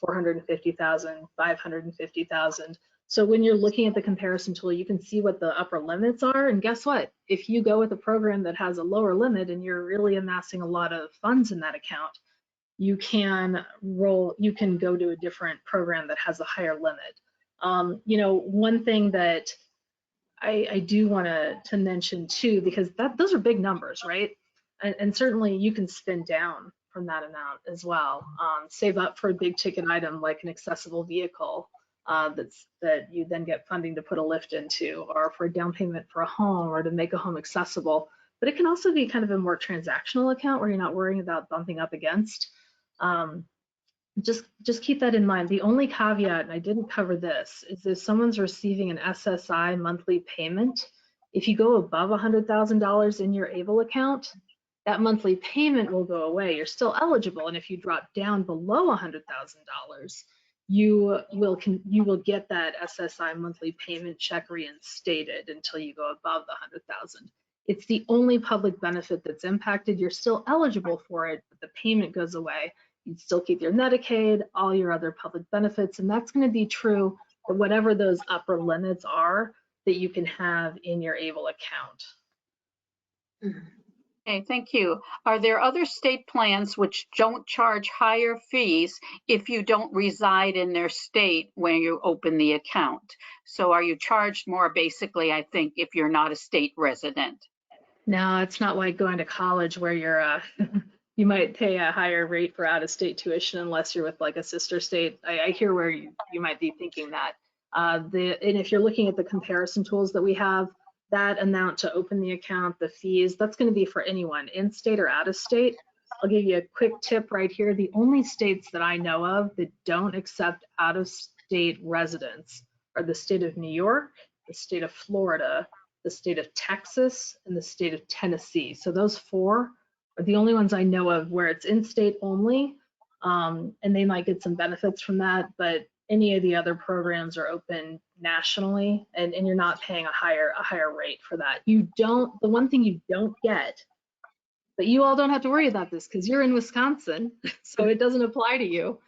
$450,000, $550,000. So when you're looking at the comparison tool, you can see what the upper limits are, and guess what? If you go with a program that has a lower limit and you're really amassing a lot of funds in that account, you can go to a different program that has a higher limit. One thing that I do want to mention too, because those are big numbers, right? And certainly you can spend down from that amount as well. Save up for a big ticket item like an accessible vehicle that you then get funding to put a lift into, or for a down payment for a home, or to make a home accessible. But it can also be kind of a more transactional account where you're not worrying about bumping up against. Just keep that in mind. The only caveat, and I didn't cover this, is if someone's receiving an SSI monthly payment, if you go above $100,000 in your ABLE account, that monthly payment will go away. You're still eligible, and if you drop down below $100,000, you will get that SSI monthly payment check reinstated until you go above the $100,000. It's the only public benefit that's impacted. You're still eligible for it, but the payment goes away. You'd still keep your Medicaid, all your other public benefits, and that's going to be true for whatever those upper limits are that you can have in your ABLE account. Okay, thank you. Are there other state plans which don't charge higher fees if you don't reside in their state when you open the account? So are you charged more basically, I think, if you're not a state resident? No, it's not like going to college where you're you might pay a higher rate for out-of-state tuition unless you're with like a sister state. I hear where you might be thinking that. And if you're looking at the comparison tools that we have, that amount to open the account, the fees, that's going to be for anyone, in-state or out-of-state. I'll give you a quick tip right here. The only states that I know of that don't accept out-of-state residents are the state of New York, the state of Florida, the state of Texas, and the state of Tennessee. So those four are the only ones I know of where it's in-state only, and they might get some benefits from that, but any of the other programs are open nationally, and you're not paying a higher rate for that. You don't, the one thing you don't get, but you all don't have to worry about this because you're in Wisconsin, so it doesn't apply to you.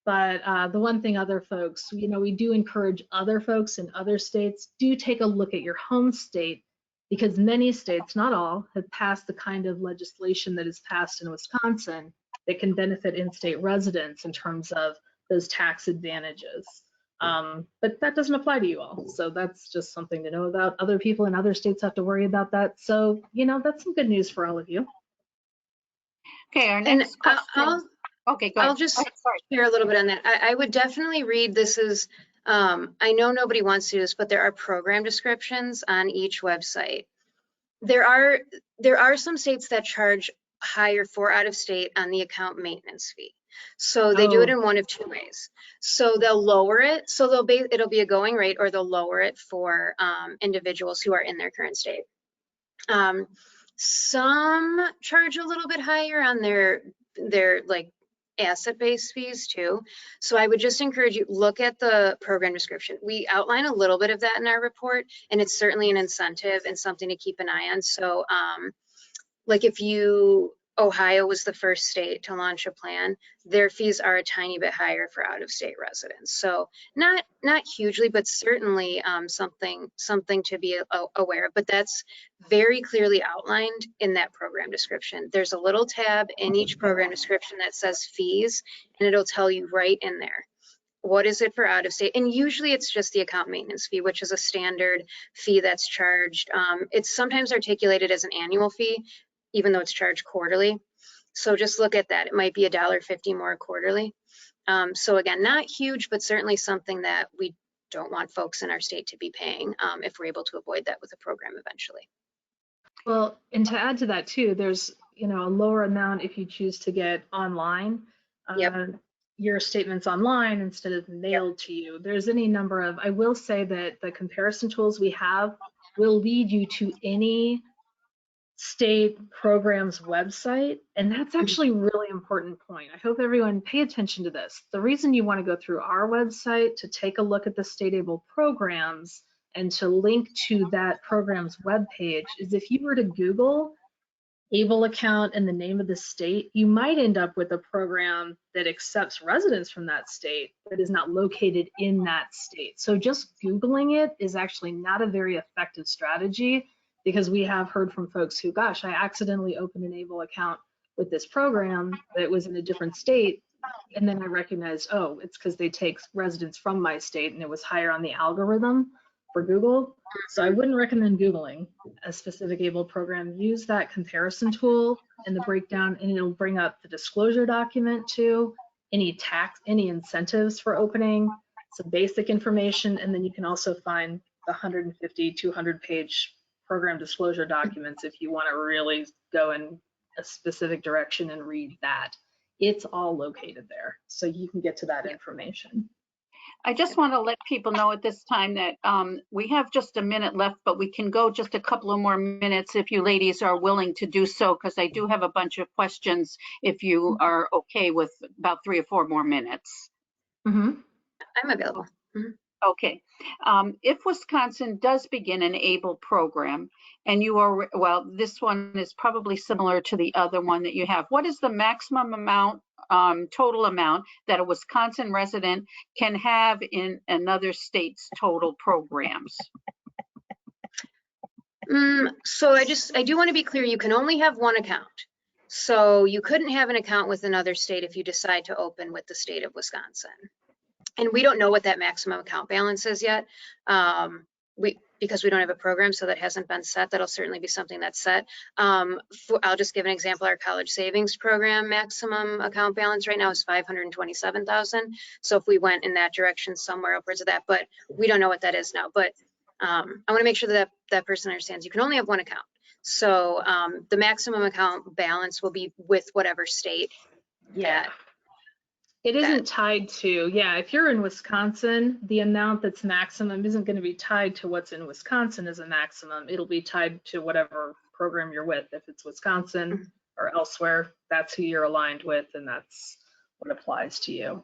But the one thing other folks, we do encourage other folks in other states, do take a look at your home state, because many states, not all, have passed the kind of legislation that is passed in Wisconsin that can benefit in-state residents in terms of those tax advantages. But that doesn't apply to you all. So that's just something to know about. Other people in other states have to worry about that. So, that's some good news for all of you. Okay, our next question. Okay, go ahead. I'll just share a little bit on that. I would definitely read, this is, I know nobody wants to do this, but there are program descriptions on each website. There are some states that charge higher for out of state on the account maintenance fee. So they do it in one of two ways. So they'll lower it. So it'll be a going rate, or they'll lower it for individuals who are in their current state. Some charge a little bit higher on their like asset-based fees too. So I would just encourage you, look at the program description. We outline a little bit of that in our report, and it's certainly an incentive and something to keep an eye on. So like if Ohio was the first state to launch a plan, their fees are a tiny bit higher for out-of-state residents. So not hugely, but certainly something to be aware of. But that's very clearly outlined in that program description. There's a little tab in each program description that says fees, and it'll tell you right in there, what is it for out of state? And usually it's just the account maintenance fee, which is a standard fee that's charged. It's sometimes articulated as an annual fee, even though it's charged quarterly. So just look at that. It might be $1.50 more quarterly. So again, not huge, but certainly something that we don't want folks in our state to be paying if we're able to avoid that with a program eventually. Well, and to add to that too, there's a lower amount if you choose to get online. Your statements online instead of mailed to you. There's any number of, I will say that the comparison tools we have will lead you to any state program's website, and that's actually a really important point. I hope everyone pay attention to this. The reason you want to go through our website to take a look at the state ABLE programs and to link to that program's webpage is if you were to Google ABLE account and the name of the state, you might end up with a program that accepts residents from that state but is not located in that state. So just Googling it is actually not a very effective strategy, because we have heard from folks who, gosh, I accidentally opened an ABLE account with this program that was in a different state, and then I recognized, oh, it's because they take residents from my state and it was higher on the algorithm for Google. So I wouldn't recommend Googling a specific ABLE program. Use that comparison tool in the breakdown, and it'll bring up the disclosure document too, any incentives for opening, some basic information, and then you can also find the 150, 200 page program disclosure documents if you want to really go in a specific direction and read that. It's all located there, so you can get to that information. I just want to let people know at this time that we have just a minute left, but we can go just a couple of more minutes if you ladies are willing to do so, because I do have a bunch of questions if you are okay with about 3 or 4 more minutes. I'm available. Okay. If Wisconsin does begin an ABLE program and you are, well, this one is probably similar to the other one that you have. What is the maximum amount total amount that a Wisconsin resident can have in another state's total programs? So I do want to be clear, you can only have one account. So you couldn't have an account with another state if you decide to open with the state of Wisconsin. And we don't know what that maximum account balance is yet. Because we don't have a program, so that hasn't been set. That'll certainly be something that's set. I'll just give an example. Our college savings program maximum account balance right now is $527,000. So if we went in that direction, somewhere upwards of that, but we don't know what that is now. But I want to make sure that that person understands you can only have one account. So the maximum account balance will be with whatever state. Yeah. It isn't tied to, if you're in Wisconsin, the amount that's maximum isn't going to be tied to what's in Wisconsin as a maximum. It'll be tied to whatever program you're with. If it's Wisconsin or elsewhere, that's who you're aligned with, and that's what applies to you.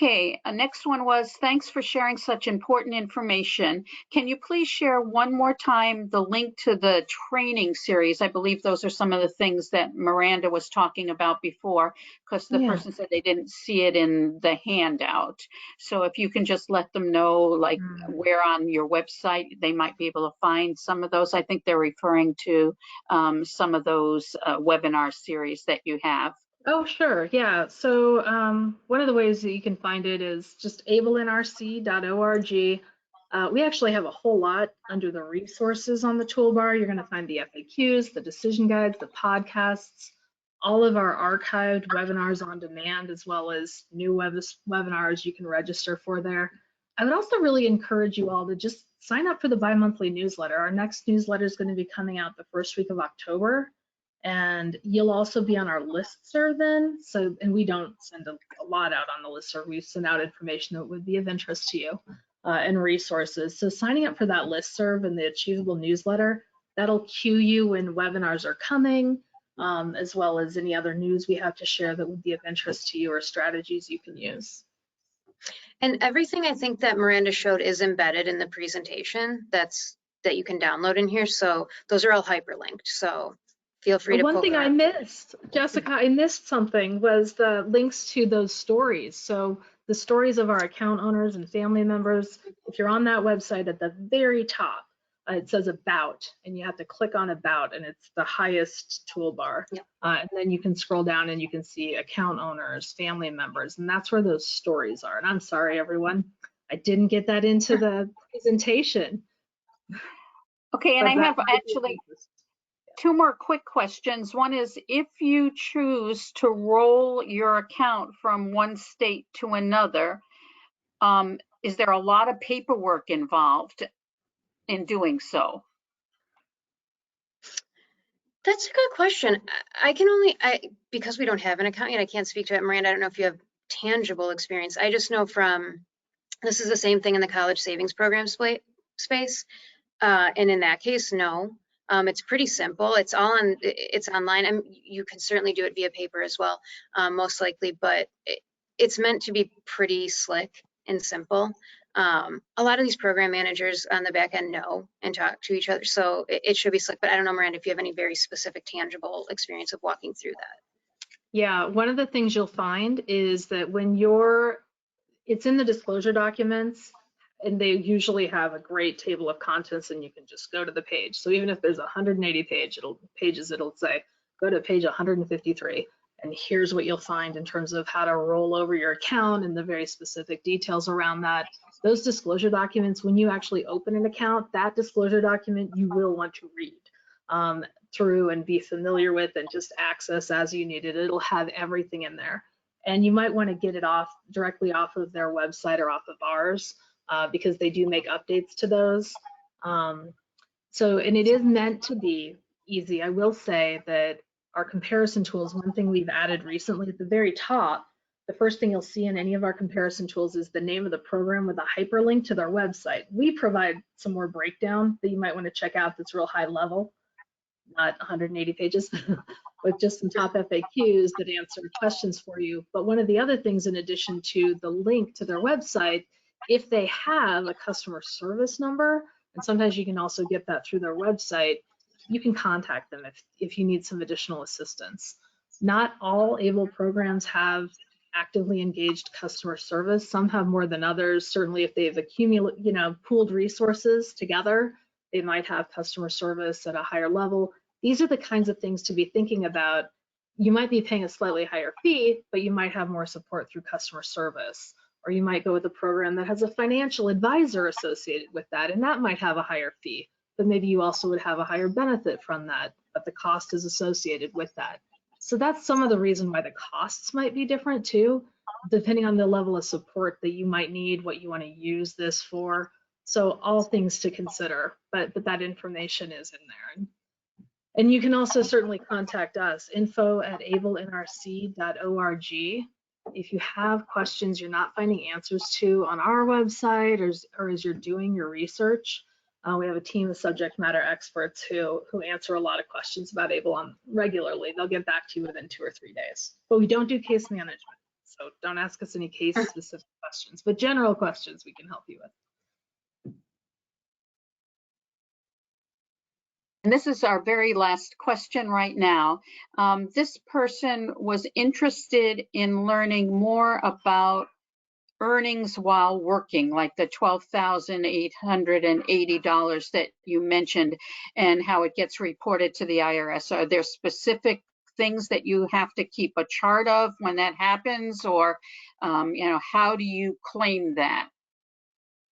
Okay, next one was, thanks for sharing such important information. Can you please share one more time the link to the training series? I believe those are some of the things that Miranda was talking about before, because the person said they didn't see it in the handout. So if you can just let them know, like where on your website they might be able to find some of those. I think they're referring to some of those webinar series that you have. Oh, sure. Yeah. So one of the ways that you can find it is just ablenrc.org. We actually have a whole lot under the resources on the toolbar. You're going to find the FAQs, the decision guides, the podcasts, all of our archived webinars on demand, as well as new webinars you can register for there. I would also really encourage you all to just sign up for the bi-monthly newsletter. Our next newsletter is going to be coming out the first week of October. And you'll also be on our listserv then. So, and we don't send a lot out on the listserv. We send out information that would be of interest to you and resources. So signing up for that listserv and the Achievable newsletter, that'll cue you when webinars are coming, as well as any other news we have to share that would be of interest to you or strategies you can use. And everything I think that Miranda showed is embedded in the presentation that you can download in here. So those are all hyperlinked. So feel free to. One thing I missed, Jessica, I missed something, was the links to those stories. So the stories of our account owners and family members, if you're on that website at the very top, it says about, and you have to click on about, and it's the highest toolbar. Yep. And then you can scroll down and you can see account owners, family members, and that's where those stories are. And I'm sorry, everyone, I didn't get that into the presentation. Okay, and I have actually two more quick questions. One is, if you choose to roll your account from one state to another, is there a lot of paperwork involved in doing so? That's a good question. Because we don't have an account yet, I can't speak to it. Miranda, I don't know if you have tangible experience. I just know this is the same thing in the college savings program space. And in that case, no. It's pretty simple. It's online. You can certainly do it via paper as well, most likely, but it's meant to be pretty slick and simple. A lot of these program managers on the back end know and talk to each other, so it should be slick. But I don't know, Miranda, if you have any very specific, tangible experience of walking through that. Yeah, one of the things you'll find is that when it's in the disclosure documents, and they usually have a great table of contents, and you can just go to the page. So even if there's 180 pages, it'll say, go to page 153, and here's what you'll find in terms of how to roll over your account and the very specific details around that. Those disclosure documents, when you actually open an account, that disclosure document you will want to read through and be familiar with and just access as you need it. It'll have everything in there. And you might want to get it directly off of their website or off of ours. Because they do make updates to those. And it is meant to be easy. I will say that our comparison tools, one thing we've added recently at the very top, the first thing you'll see in any of our comparison tools is the name of the program with a hyperlink to their website. We provide some more breakdown that you might want to check out that's real high level, not 180 pages, with just some top FAQs that answer questions for you. But one of the other things, in addition to the link to their website, if they have a customer service number, and sometimes you can also get that through their website, you can contact them if you need some additional assistance. Not all ABLE programs have actively engaged customer service. Some have more than others. Certainly if they've pooled resources together, they might have customer service at a higher level. These are the kinds of things to be thinking about. You might be paying a slightly higher fee, but you might have more support through customer service. Or you might go with a program that has a financial advisor associated with that, and that might have a higher fee, but maybe you also would have a higher benefit from that, but the cost is associated with that. So that's some of the reason why the costs might be different too, depending on the level of support that you might need, what you want to use this for. So all things to consider, but that information is in there. And you can also certainly contact us, info@ablenrc.org. If you have questions you're not finding answers to on our website or as you're doing your research, we have a team of subject matter experts who answer a lot of questions about ABLE on regularly. They'll get back to you within 2 or 3 days. But we don't do case management, so don't ask us any case-specific questions, but general questions we can help you with. And this is our very last question right now. This person was interested in learning more about earnings while working, like the $12,880 that you mentioned and how it gets reported to the IRS. Are there specific things that you have to keep a chart of when that happens, or how do you claim that?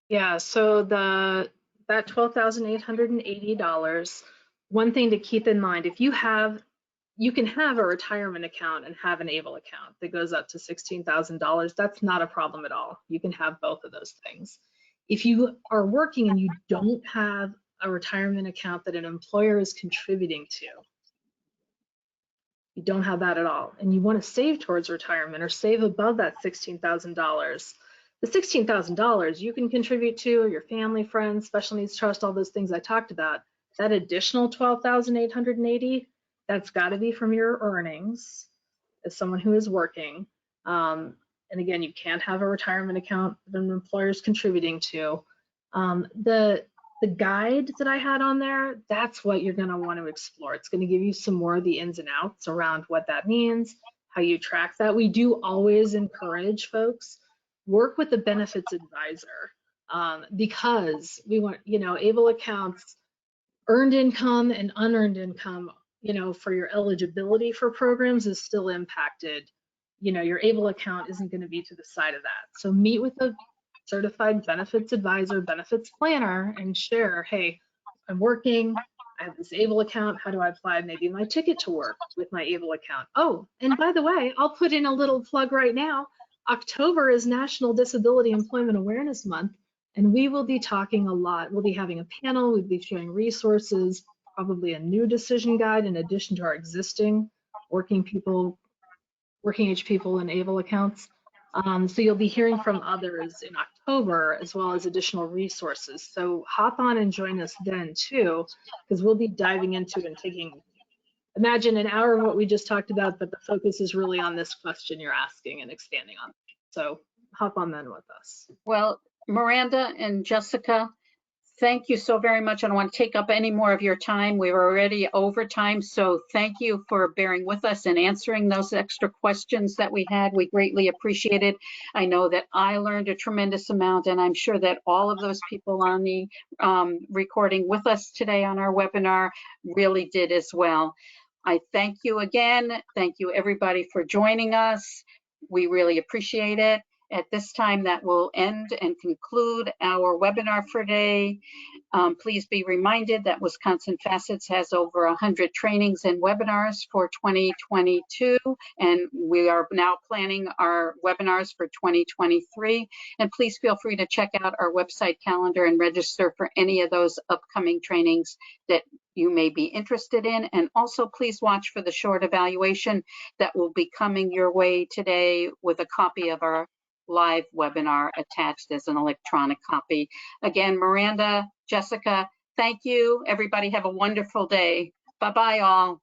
Yeah, so that $12,880, one thing to keep in mind, if you can have a retirement account and have an ABLE account that goes up to $16,000. That's not a problem at all. You can have both of those things. If you are working and you don't have a retirement account that an employer is contributing to, you don't have that at all, and you want to save towards retirement or save above that $16,000, the $16,000 you can contribute to, or your family, friends, special needs trust, all those things I talked about. That additional $12,880, that's got to be from your earnings as someone who is working. And again, you can't have a retirement account that an employer is contributing to. The guide that I had on there, that's what you're going to want to explore. It's going to give you some more of the ins and outs around what that means, how you track that. We do always encourage folks, work with the benefits advisor, because we want, ABLE accounts, earned income and unearned income, for your eligibility for programs is still impacted. Your ABLE account isn't going to be to the side of that. So meet with a certified benefits advisor, benefits planner, and share, hey, I'm working, I have this ABLE account, how do I apply maybe my ticket to work with my ABLE account? Oh, and by the way, I'll put in a little plug right now. October is National Disability Employment Awareness Month, and we will be talking a lot. We'll be having a panel, we'll be sharing resources, probably a new decision guide in addition to our existing working age people and ABLE accounts. So you'll be hearing from others in October, as well as additional resources. So hop on and join us then too, because we'll be diving into and taking, imagine an hour of what we just talked about, but the focus is really on this question you're asking and expanding on. So hop on then with us. Well, Miranda and Jessica, thank you so very much. I don't want to take up any more of your time. We were already over time, so thank you for bearing with us and answering those extra questions that we had. We greatly appreciate it. I know that I learned a tremendous amount, and I'm sure that all of those people on the recording with us today on our webinar really did as well. I thank you again. Thank you everybody for joining us. We really appreciate it. At this time, that will end and conclude our webinar for today. Please be reminded that Wisconsin Facets has over 100 trainings and webinars for 2022, and we are now planning our webinars for 2023. And please feel free to check out our website calendar and register for any of those upcoming trainings that you may be interested in. And also please watch for the short evaluation that will be coming your way today with a copy of our live webinar attached as an electronic copy. Again, Miranda, Jessica, thank you. Everybody have a wonderful day. Bye-bye all.